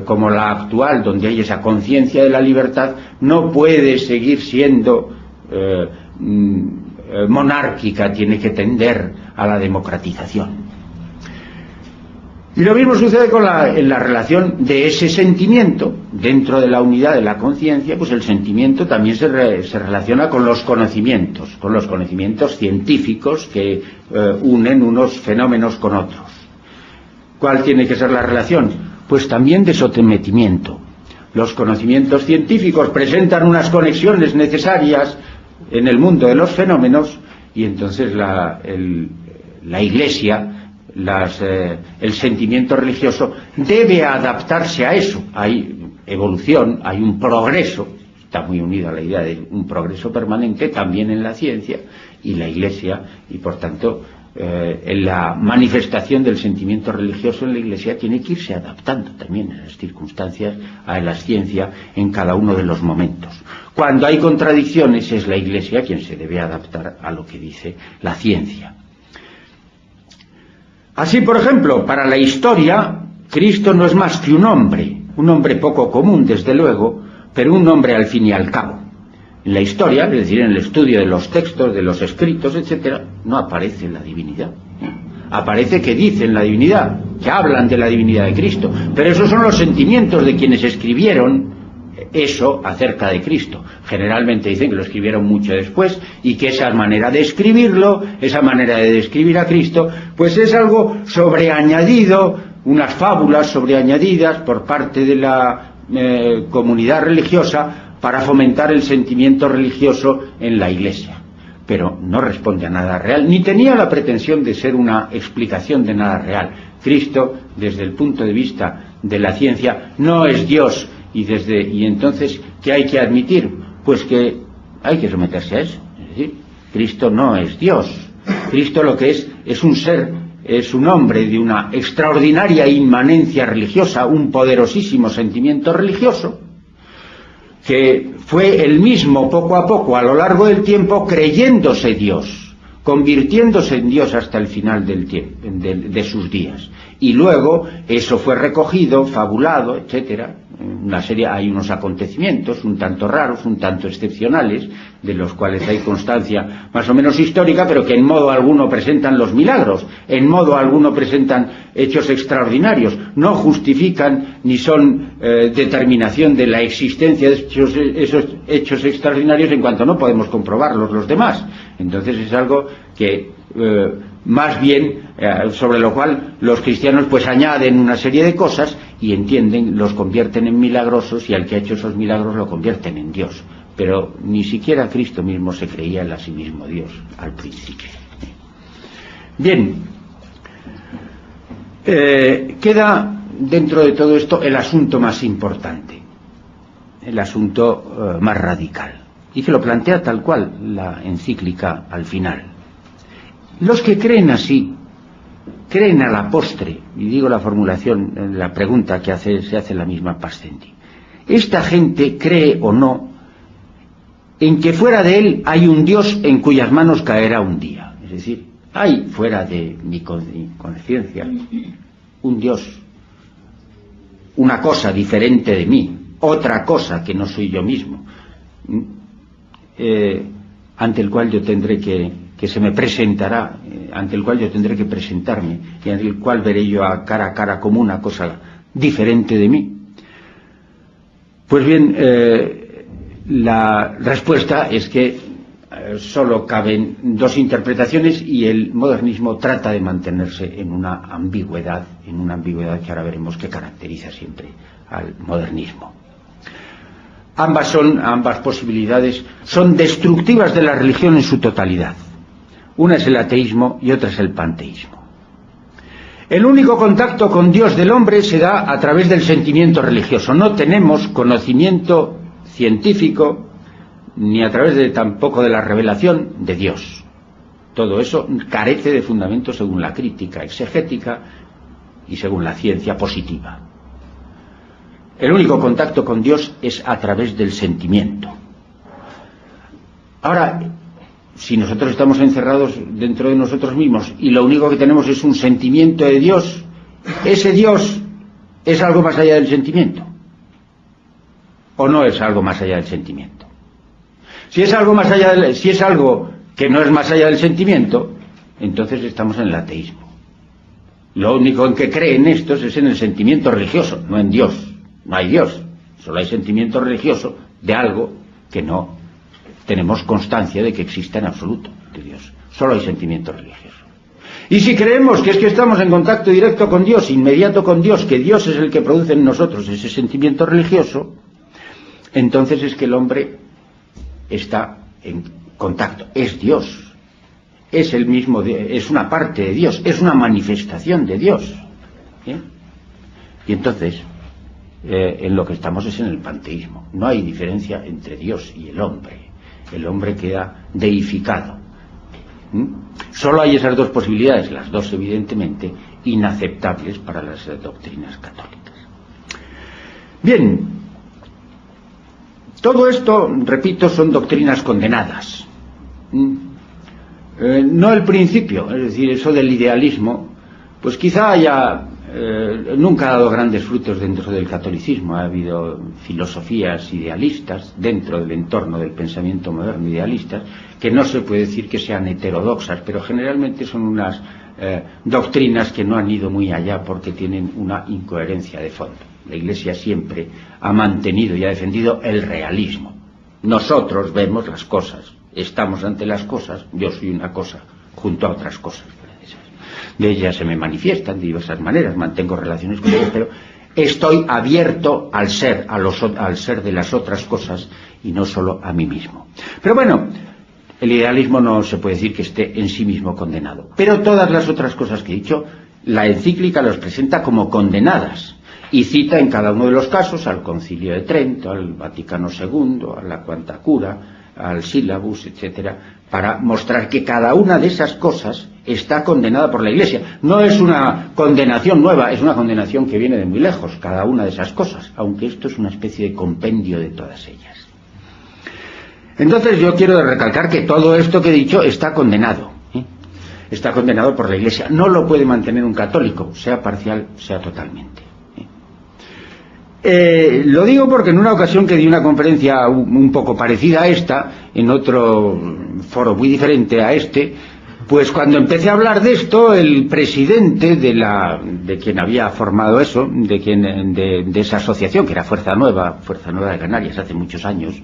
como la actual, donde hay esa conciencia de la libertad, no puede seguir siendo monárquica, tiene que tender a la democratización. Y lo mismo sucede en la relación de ese sentimiento dentro de la unidad de la conciencia. Pues el sentimiento también se relaciona con los conocimientos científicos que unen unos fenómenos con otros. ¿Cuál tiene que ser la relación? Pues también de sometimiento. Los conocimientos científicos presentan unas conexiones necesarias en el mundo de los fenómenos, y entonces la Iglesia, el sentimiento religioso debe adaptarse a eso. Hay evolución, hay un progreso, está muy unida a la idea de un progreso permanente también en la ciencia, y la Iglesia, y por tanto en la manifestación del sentimiento religioso en la Iglesia tiene que irse adaptando también a las circunstancias, a la ciencia en cada uno de los momentos. Cuando hay contradicciones, es la Iglesia quien se debe adaptar a lo que dice la ciencia. Así, por ejemplo, para la historia, Cristo no es más que un hombre poco común, desde luego, pero un hombre al fin y al cabo. En la historia, es decir, en el estudio de los textos, de los escritos, etcétera, no aparece la divinidad. Aparece que dicen la divinidad, que hablan de la divinidad de Cristo, pero esos son los sentimientos de quienes escribieron eso acerca de Cristo. Generalmente dicen que lo escribieron mucho después, y que esa manera de escribirlo, esa manera de describir a Cristo, pues es algo sobreañadido, unas fábulas sobreañadidas por parte de la comunidad religiosa para fomentar el sentimiento religioso en la Iglesia. Pero no responde a nada real, ni tenía la pretensión de ser una explicación de nada real. Cristo, desde el punto de vista de la ciencia, no es Dios. Y entonces, ¿qué hay que admitir? Pues que hay que someterse a eso. Es decir, Cristo no es Dios. Cristo lo que es un ser, es un hombre de una extraordinaria inmanencia religiosa, un poderosísimo sentimiento religioso, que fue el mismo poco a poco a lo largo del tiempo creyéndose Dios, convirtiéndose en Dios hasta el final del tiempo, de sus días. Y luego eso fue recogido, fabulado, etcétera. Una serie, hay unos acontecimientos un tanto raros, un tanto excepcionales, de los cuales hay constancia más o menos histórica, pero que en modo alguno presentan los milagros, en modo alguno presentan hechos extraordinarios, no justifican ni son determinación de la existencia de esos hechos extraordinarios en cuanto no podemos comprobarlos los demás. Entonces es algo que más bien sobre lo cual los cristianos pues añaden una serie de cosas y entienden, los convierten en milagrosos, y al que ha hecho esos milagros lo convierten en Dios. Pero ni siquiera Cristo mismo se creía en a sí mismo Dios al principio. Bien, queda dentro de todo esto el asunto más importante, el asunto más radical, y que lo plantea tal cual la encíclica al final. Los que creen así, creen a la postre, y digo la formulación, la pregunta que se hace la misma Pascendi. Esta gente cree o no en que fuera de él hay un Dios en cuyas manos caerá un día. Es decir, hay fuera de mi conciencia un Dios, una cosa diferente de mí, otra cosa que no soy yo mismo, ante el cual yo tendré que se me presentará, ante el cual yo tendré que presentarme, y ante el cual veré yo a cara como una cosa diferente de mí. Pues bien, la respuesta es que solo caben dos interpretaciones, y el modernismo trata de mantenerse en una ambigüedad que ahora veremos que caracteriza siempre al modernismo. Ambas posibilidades son destructivas de la religión en su totalidad. Una es el ateísmo y otra es el panteísmo. El único contacto con Dios del hombre se da a través del sentimiento religioso. No tenemos conocimiento científico ni a través tampoco de la revelación de Dios. Todo eso carece de fundamento según la crítica exegética y según la ciencia positiva. El único contacto con Dios es a través del sentimiento. Ahora, si nosotros estamos encerrados dentro de nosotros mismos y lo único que tenemos es un sentimiento de Dios, ¿ese Dios es algo más allá del sentimiento? ¿O no es algo más allá del sentimiento? Si es algo que no es más allá del sentimiento, entonces estamos en el ateísmo. Lo único en que creen estos es en el sentimiento religioso, no en Dios. No hay Dios, solo hay sentimiento religioso de algo que no tenemos constancia de que exista en absoluto de Dios. Solo hay sentimiento religioso. Y si creemos que es que estamos en contacto directo con Dios, inmediato con Dios, que Dios es el que produce en nosotros ese sentimiento religioso, entonces es que el hombre está en contacto, es Dios, es el mismo, es una parte de Dios, es una manifestación de Dios. Y entonces en lo que estamos es en el panteísmo. No hay diferencia entre Dios y el hombre. El hombre queda deificado. Solo hay esas dos posibilidades, las dos evidentemente inaceptables para las doctrinas católicas. Bien, todo esto, repito, son doctrinas condenadas. No el principio, es decir, eso del idealismo, pues quizá nunca ha dado grandes frutos dentro del catolicismo. Ha habido filosofías idealistas dentro del entorno del pensamiento moderno, idealistas, que no se puede decir que sean heterodoxas, pero generalmente son unas doctrinas que no han ido muy allá porque tienen una incoherencia de fondo. La Iglesia siempre ha mantenido y ha defendido el realismo. Nosotros vemos las cosas, estamos ante las cosas, yo soy una cosa junto a otras cosas. De ellas se me manifiestan de diversas maneras, mantengo relaciones con ellas, pero estoy abierto al ser, al ser de las otras cosas y no solo a mí mismo. Pero bueno, el idealismo no se puede decir que esté en sí mismo condenado. Pero todas las otras cosas que he dicho, la encíclica los presenta como condenadas y cita en cada uno de los casos al Concilio de Trento, al Vaticano II, a la Quanta Cura, al Sílabus, etcétera, para mostrar que cada una de esas cosas está condenada por la Iglesia. No es una condenación nueva, es una condenación que viene de muy lejos, cada una de esas cosas, aunque esto es una especie de compendio de todas ellas. Entonces yo quiero recalcar que todo esto que he dicho está condenado, está condenado por la Iglesia. No lo puede mantener un católico, sea parcial, sea totalmente. Lo digo porque en una ocasión que di una conferencia un poco parecida a esta, en otro foro muy diferente a este, pues cuando empecé a hablar de esto, el presidente de quien había formado eso, de esa asociación, que era Fuerza Nueva de Canarias, hace muchos años,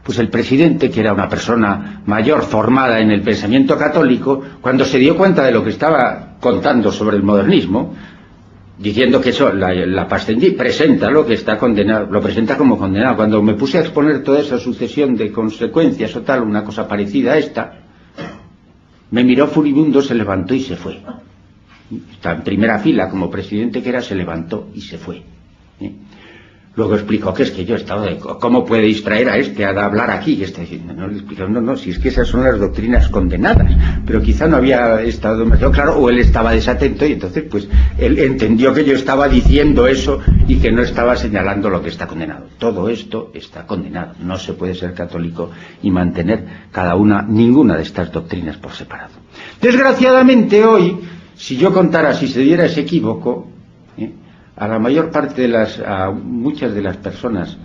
pues el presidente, que era una persona mayor formada en el pensamiento católico, cuando se dio cuenta de lo que estaba contando sobre el modernismo, diciendo que eso, la Pastendi presenta lo que está condenado, lo presenta como condenado. Cuando me puse a exponer toda esa sucesión de consecuencias o tal, una cosa parecida a esta, me miró furibundo, se levantó y se fue. Está en primera fila, como presidente que era, se levantó y se fue. Luego explicó que es que yo estaba de... ¿Cómo puede distraer a este a hablar aquí? Y está diciendo, no, le explicó, no, si es que esas son las doctrinas condenadas. Pero quizá no había estado demasiado claro, o él estaba desatento, y entonces pues él entendió que yo estaba diciendo eso y que no estaba señalando lo que está condenado. Todo esto está condenado. No se puede ser católico y mantener ninguna de estas doctrinas por separado. Desgraciadamente hoy, si yo contara, si se diera ese equívoco, a la mayor parte a muchas de las personas,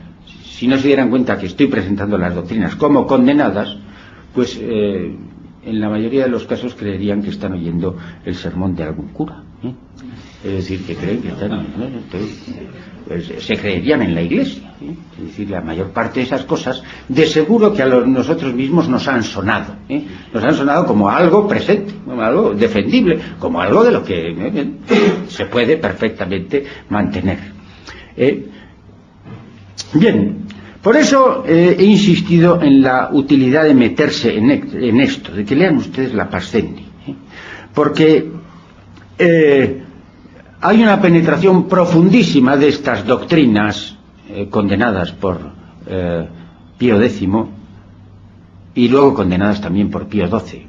si no se dieran cuenta que estoy presentando las doctrinas como condenadas, pues en la mayoría de los casos creerían que están oyendo el sermón de algún cura. Es decir, que creen que están... pues, se creerían en la Iglesia. Es decir, la mayor parte de esas cosas, de seguro que a nosotros mismos nos han sonado. Nos han sonado como algo presente, como algo defendible, como algo de lo que se puede perfectamente mantener. Bien, por eso he insistido en la utilidad de meterse en esto, de que lean ustedes la Pastendi. Porque hay una penetración profundísima de estas doctrinas condenadas por Pío X y luego condenadas también por Pío XII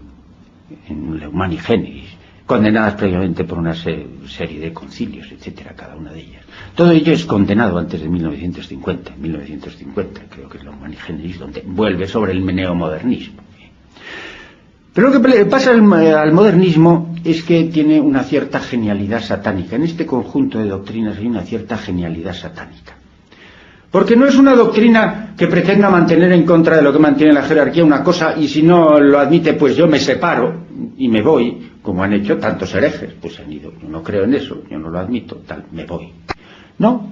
en Humani Generis, condenadas previamente por una serie de concilios, etcétera, cada una de ellas. Todo ello es condenado antes de 1950, creo que es la Humani Generis, donde vuelve sobre el neomodernismo. Pero lo que le pasa al modernismo es que tiene una cierta genialidad satánica. En este conjunto de doctrinas hay una cierta genialidad satánica. Porque no es una doctrina que pretenda mantener en contra de lo que mantiene la jerarquía una cosa, y si no lo admite, pues yo me separo y me voy, como han hecho tantos herejes, pues han ido. Yo no creo en eso, yo no lo admito, tal, me voy. No,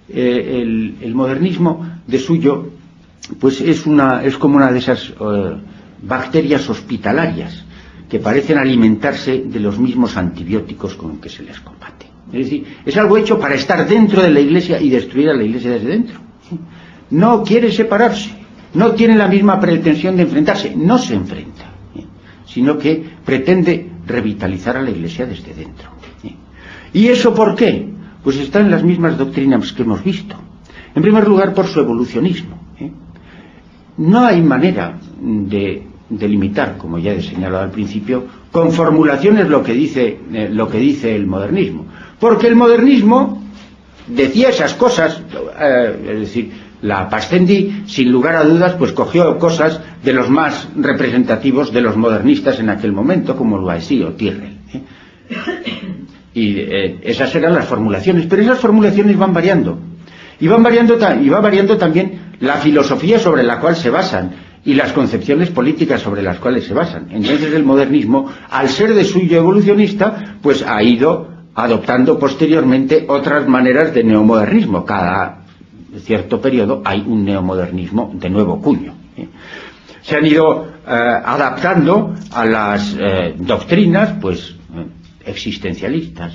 el modernismo de suyo, pues es como una de esas bacterias hospitalarias que parecen alimentarse de los mismos antibióticos con que se les combate. Es decir, es algo hecho para estar dentro de la Iglesia y destruir a la Iglesia desde dentro. No quiere separarse, no tiene la misma pretensión de enfrentarse, no se enfrenta, sino que pretende revitalizar a la Iglesia desde dentro. ¿Y eso por qué? Pues está en las mismas doctrinas que hemos visto. En primer lugar, por su evolucionismo. No hay manera de delimitar, como ya he señalado al principio, con formulaciones lo que dice el modernismo. Porque el modernismo decía esas cosas, es decir, la Pastendi, sin lugar a dudas, pues cogió cosas de los más representativos de los modernistas en aquel momento, como Loisy o Tyrrell. Y esas eran las formulaciones, pero esas formulaciones van variando. Y va variando también la filosofía sobre la cual se basan y las concepciones políticas sobre las cuales se basan. Entonces el modernismo, al ser de suyo evolucionista, pues ha ido adoptando posteriormente otras maneras de neomodernismo. Cada cierto periodo hay un neomodernismo de nuevo cuño. Se han ido adaptando a las doctrinas, pues existencialistas,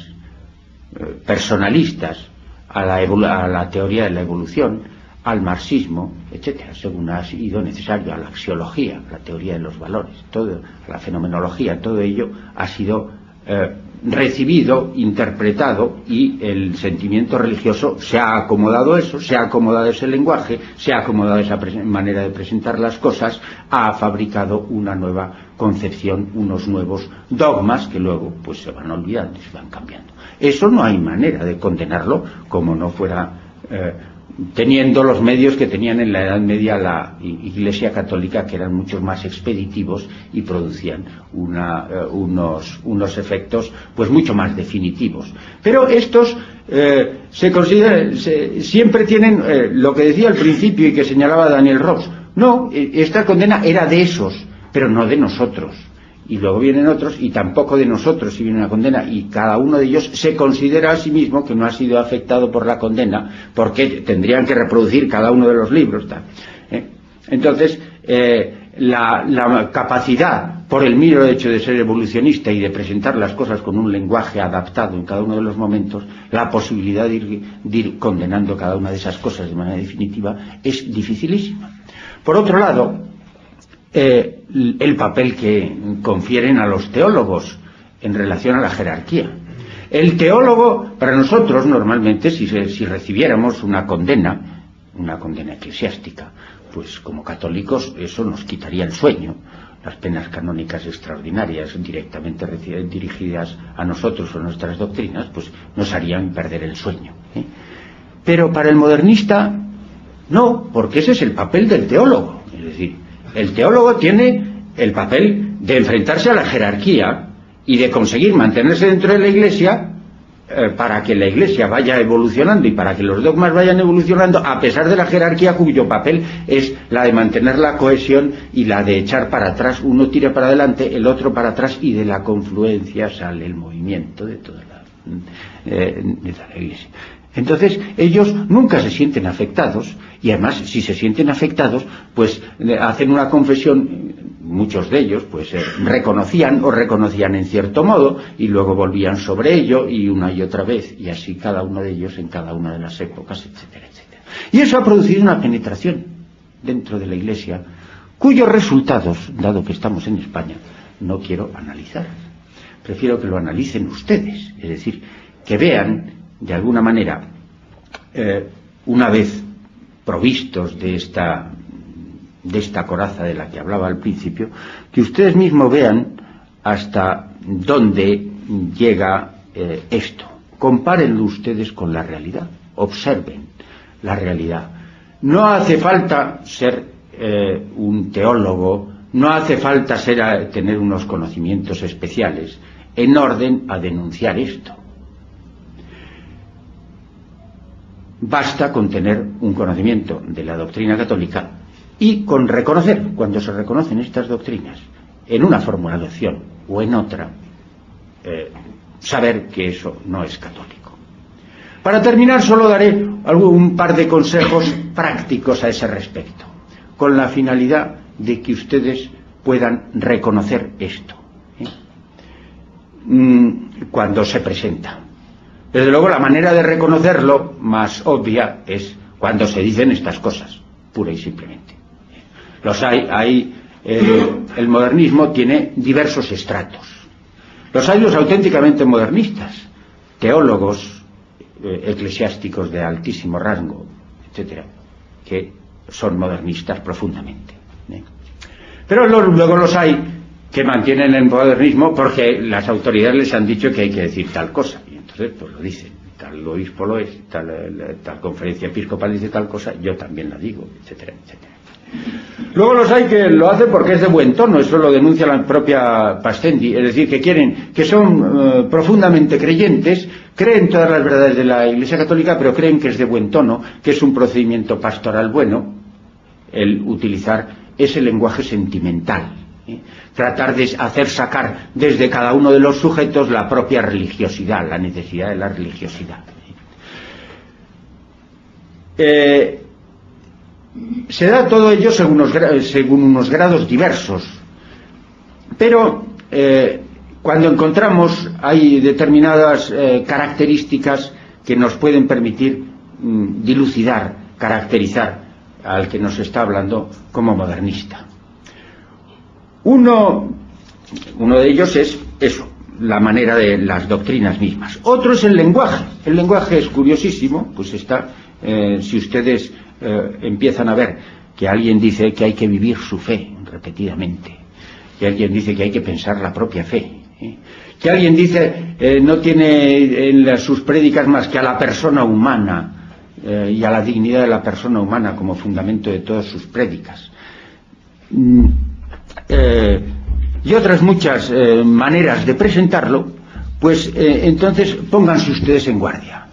personalistas, a la teoría de la evolución, al marxismo, etcétera, según ha sido necesario, a la axiología, a la teoría de los valores, todo, a la fenomenología, todo ello ha sido recibido, interpretado, y el sentimiento religioso se ha acomodado eso, se ha acomodado ese lenguaje, se ha acomodado esa manera de presentar las cosas, ha fabricado una nueva concepción, unos nuevos dogmas que luego pues se van olvidando y se van cambiando. Eso no hay manera de condenarlo como no fuera teniendo los medios que tenían en la Edad Media la Iglesia Católica, que eran mucho más expeditivos y producían unos efectos pues mucho más definitivos. Pero estos se consideran, siempre tienen lo que decía al principio y que señalaba Daniel Rops. No, esta condena era de esos, pero no de nosotros. Y luego vienen otros, y tampoco de nosotros si viene una condena, y cada uno de ellos se considera a sí mismo que no ha sido afectado por la condena, porque tendrían que reproducir cada uno de los libros, tal. Entonces, la capacidad, por el mero hecho de ser evolucionista y de presentar las cosas con un lenguaje adaptado en cada uno de los momentos, la posibilidad de ir condenando cada una de esas cosas de manera definitiva es dificilísima. Por otro lado, el papel que confieren a los teólogos en relación a la jerarquía. El teólogo, para nosotros, normalmente, si recibiéramos una condena eclesiástica, pues como católicos eso nos quitaría el sueño. Las penas canónicas extraordinarias directamente dirigidas a nosotros o a nuestras doctrinas, pues nos harían perder el sueño. Pero para el modernista, no, porque ese es el papel del teólogo. Es decir, el teólogo tiene el papel de enfrentarse a la jerarquía y de conseguir mantenerse dentro de la Iglesia para que la Iglesia vaya evolucionando y para que los dogmas vayan evolucionando a pesar de la jerarquía, cuyo papel es la de mantener la cohesión y la de echar para atrás. Uno tira para adelante, el otro para atrás, y de la confluencia sale el movimiento de toda la Iglesia. Entonces ellos nunca se sienten afectados, y además si se sienten afectados pues hacen una confesión. Muchos de ellos pues reconocían en cierto modo y luego volvían sobre ello, y una y otra vez, y así cada uno de ellos en cada una de las épocas, etcétera, etcétera. Y eso ha producido una penetración dentro de la Iglesia cuyos resultados, dado que estamos en España, no quiero analizar. Prefiero que lo analicen ustedes, es decir, que vean de alguna manera, una vez provistos de esta coraza de la que hablaba al principio, que ustedes mismos vean hasta dónde llega esto. Compárenlo ustedes con la realidad, observen la realidad. No hace falta ser un teólogo, no hace falta tener unos conocimientos especiales en orden a denunciar esto. Basta con tener un conocimiento de la doctrina católica y con reconocer, cuando se reconocen estas doctrinas en una formulación o en otra, saber que eso no es católico. Para terminar, solo daré un par de consejos prácticos a ese respecto, con la finalidad de que ustedes puedan reconocer esto cuando se presenta. Desde luego, la manera de reconocerlo más obvia es cuando se dicen estas cosas, pura y simplemente. El modernismo tiene diversos estratos. Los hay los auténticamente modernistas, teólogos eclesiásticos de altísimo rango, etcétera, que son modernistas profundamente. Pero luego los hay que mantienen el modernismo porque las autoridades les han dicho que hay que decir tal cosa. Entonces, pues lo dicen, tal obispo lo es, tal conferencia episcopal dice tal cosa, yo también la digo, etcétera, etcétera. Luego los hay que lo hacen porque es de buen tono, eso lo denuncia la propia Pastendi, es decir, que son profundamente creyentes, creen todas las verdades de la Iglesia Católica, pero creen que es de buen tono, que es un procedimiento pastoral bueno, el utilizar ese lenguaje sentimental. Tratar de hacer sacar desde cada uno de los sujetos la propia religiosidad, la necesidad de la religiosidad. Se da todo ello según unos grados diversos, pero cuando encontramos hay determinadas características que nos pueden permitir dilucidar, caracterizar al que nos está hablando como modernista. Uno de ellos es eso, la manera de las doctrinas mismas. Otro es el lenguaje. El lenguaje es curiosísimo, pues está, si ustedes empiezan a ver que alguien dice que hay que vivir su fe repetidamente, que alguien dice que hay que pensar la propia fe, que alguien dice no tiene en sus prédicas más que a la persona humana, y a la dignidad de la persona humana como fundamento de todas sus prédicas. Y otras muchas maneras de presentarlo, pues entonces pónganse ustedes en guardia.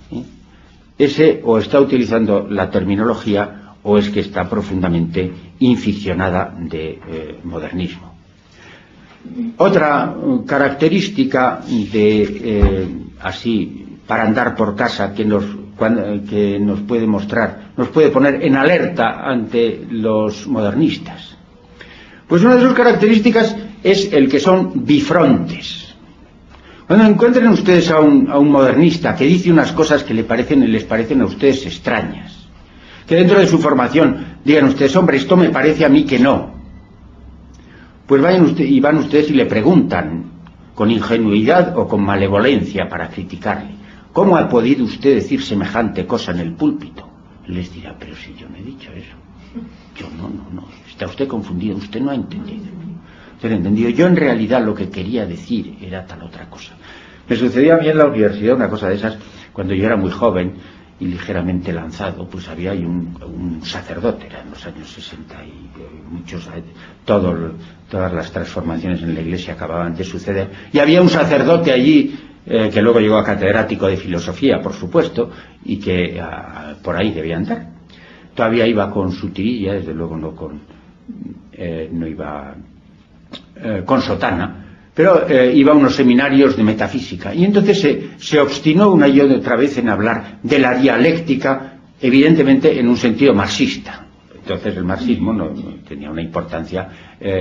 Ese o está utilizando la terminología o es que está profundamente inficcionada de modernismo. Otra característica de así para andar por casa que nos puede mostrar, nos puede poner en alerta ante los modernistas. Pues una de sus características es el que son bifrontes. Cuando encuentren ustedes a un modernista que dice unas cosas que les parecen a ustedes extrañas, que dentro de su formación digan ustedes, hombre, esto me parece a mí que no, pues van ustedes y le preguntan con ingenuidad o con malevolencia para criticarle, ¿cómo ha podido usted decir semejante cosa en el púlpito? Les dirá, pero si yo no he dicho eso. Yo no, está usted confundido, usted no ha entendido. Yo en realidad lo que quería decir era tal otra cosa. Me sucedió a mí en la universidad una cosa de esas, cuando yo era muy joven y ligeramente lanzado, pues había ahí un sacerdote, era en los años 60 y todas las transformaciones en la iglesia acababan de suceder, y había un sacerdote allí que luego llegó a catedrático de filosofía, por supuesto, y que por ahí debía andar. Todavía iba con su tirilla, desde luego no iba con sotana, pero iba a unos seminarios de metafísica, y entonces se obstinó una y otra vez en hablar de la dialéctica, evidentemente en un sentido marxista. Entonces el marxismo no tenía una importancia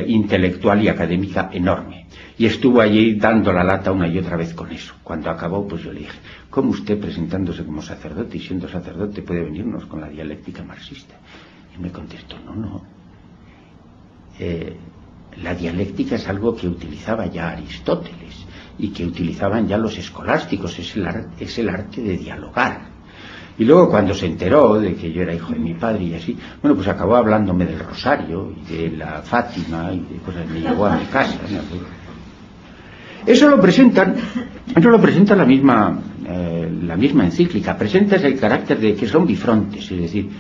intelectual y académica enorme, y estuvo allí dando la lata una y otra vez con eso. Cuando acabó, pues yo le dije, ¿cómo usted, presentándose como sacerdote y siendo sacerdote, puede venirnos con la dialéctica marxista? Y me contestó, no. La dialéctica es algo que utilizaba ya Aristóteles y que utilizaban ya los escolásticos, es el arte de dialogar. Y luego cuando se enteró de que yo era hijo de mi padre y así, bueno, pues acabó hablándome del rosario y de la Fátima y de cosas, me llevó a mi casa, ¿no? Eso lo presenta la misma encíclica, presenta ese carácter de que son bifrontes, es decir,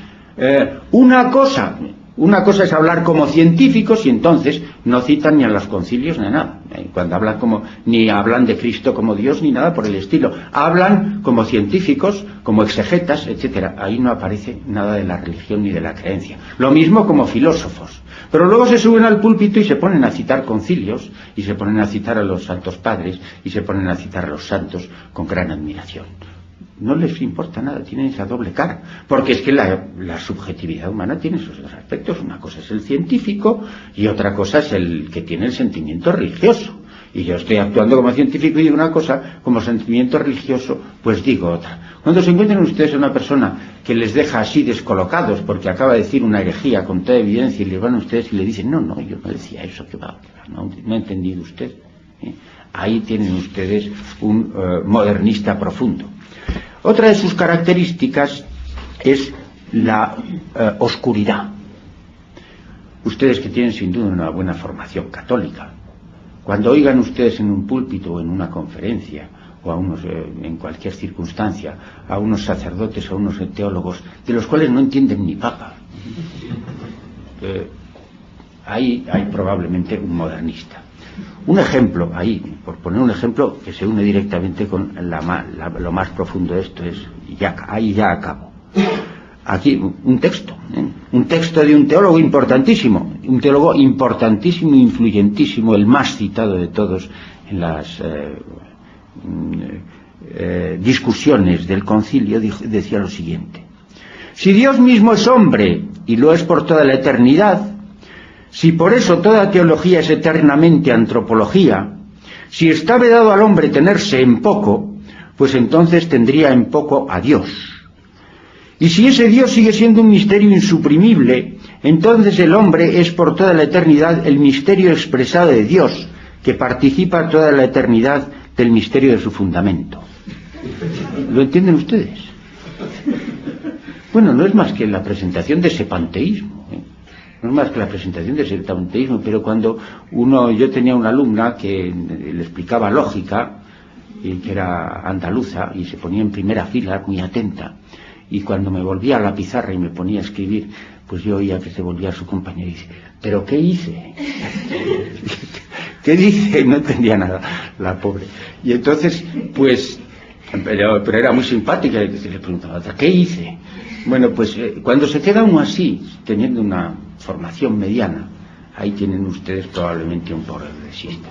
una cosa es hablar como científicos y entonces no citan ni a los concilios ni a nada. Cuando hablan ni hablan de Cristo como Dios ni nada por el estilo. Hablan como científicos, como exegetas, etcétera. Ahí no aparece nada de la religión ni de la creencia. Lo mismo como filósofos. Pero luego se suben al púlpito y se ponen a citar concilios, y se ponen a citar a los santos padres, y se ponen a citar a los santos con gran admiración. No les importa nada, tienen esa doble cara, porque es que la subjetividad humana tiene esos dos aspectos. Una cosa es el científico y otra cosa es el que tiene el sentimiento religioso. Y yo estoy actuando como científico y digo una cosa, como sentimiento religioso, pues digo otra. Cuando se encuentren ustedes a una persona que les deja así descolocados porque acaba de decir una herejía con toda evidencia, y les van a ustedes y le dicen, no, yo no decía eso, que va, no ha entendido usted. Ahí tienen ustedes un modernista profundo. Otra de sus características es la oscuridad. Ustedes que tienen sin duda una buena formación católica, cuando oigan ustedes en un púlpito o en una conferencia o en cualquier circunstancia a unos sacerdotes o a unos teólogos de los cuales no entienden ni papa, ahí hay probablemente un modernista. Un ejemplo, por poner un ejemplo que se une directamente con lo más profundo de esto, ahí ya acabo. Aquí un texto de un teólogo importantísimo e influyentísimo, el más citado de todos en las discusiones del concilio, decía lo siguiente: si Dios mismo es hombre y lo es por toda la eternidad, si por eso toda teología es eternamente antropología, si está vedado al hombre tenerse en poco, pues entonces tendría en poco a Dios. Y si ese Dios sigue siendo un misterio insuprimible, entonces el hombre es por toda la eternidad el misterio expresado de Dios, que participa toda la eternidad del misterio de su fundamento. ¿Lo entienden ustedes? Bueno, no es más que la presentación de ese panteísmo. No es más que la presentación de ese panteísmo, pero cuando yo tenía una alumna que le explicaba lógica, y que era andaluza, y se ponía en primera fila, muy atenta, y cuando me volvía a la pizarra y me ponía a escribir, pues yo oía que se volvía a su compañero y dice, ¿pero qué hice? ¿Qué dice? No entendía nada, la pobre. Y entonces, pues, pero era muy simpática, y le preguntaba, ¿qué hice? Bueno, pues cuando se queda uno así, teniendo una formación mediana, ahí tienen ustedes probablemente un progresista,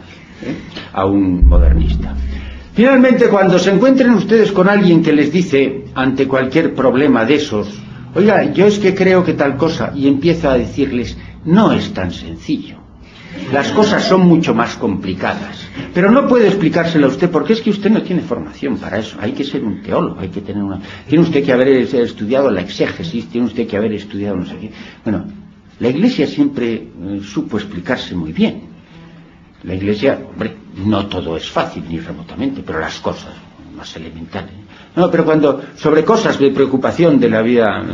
a un modernista. Finalmente, cuando se encuentren ustedes con alguien que les dice, ante cualquier problema de esos, oiga, yo es que creo que tal cosa, y empieza a decirles, no es tan sencillo. Las cosas son mucho más complicadas. Pero no puede explicársela a usted porque es que usted no tiene formación para eso. Hay que ser un teólogo, hay que tener una... Tiene usted que haber estudiado la exégesis, tiene usted que haber estudiado no sé qué. Bueno, la Iglesia siempre supo explicarse muy bien. La Iglesia, hombre, no todo es fácil ni remotamente, pero las cosas más elementales. No, pero cuando sobre cosas de preocupación de la vida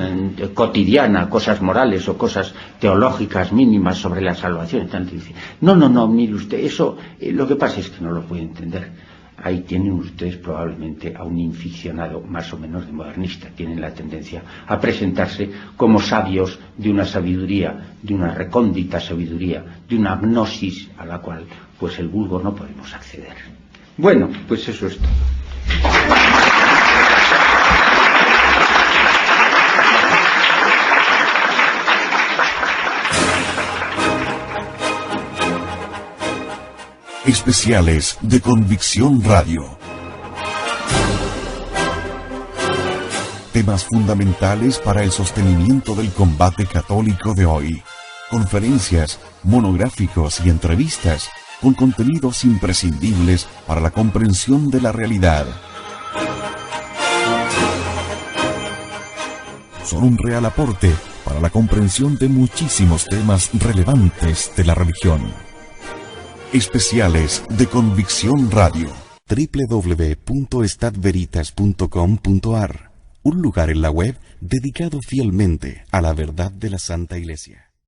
cotidiana, cosas morales o cosas teológicas mínimas sobre la salvación, dice, no, mire usted, eso lo que pasa es que no lo puede entender. Ahí tienen ustedes probablemente a un inficionado más o menos de modernista. Tienen la tendencia a presentarse como sabios de una sabiduría, de una recóndita sabiduría, de una gnosis a la cual pues el vulgo no podemos acceder. Bueno, pues eso es todo. Especiales de Convicción Radio. Temas fundamentales para el sostenimiento del combate católico de hoy. Conferencias, monográficos y entrevistas con contenidos imprescindibles para la comprensión de la realidad. Son un real aporte para la comprensión de muchísimos temas relevantes de la religión. Especiales de Convicción Radio. www.estadveritas.com.ar. Un lugar en la web dedicado fielmente a la verdad de la Santa Iglesia.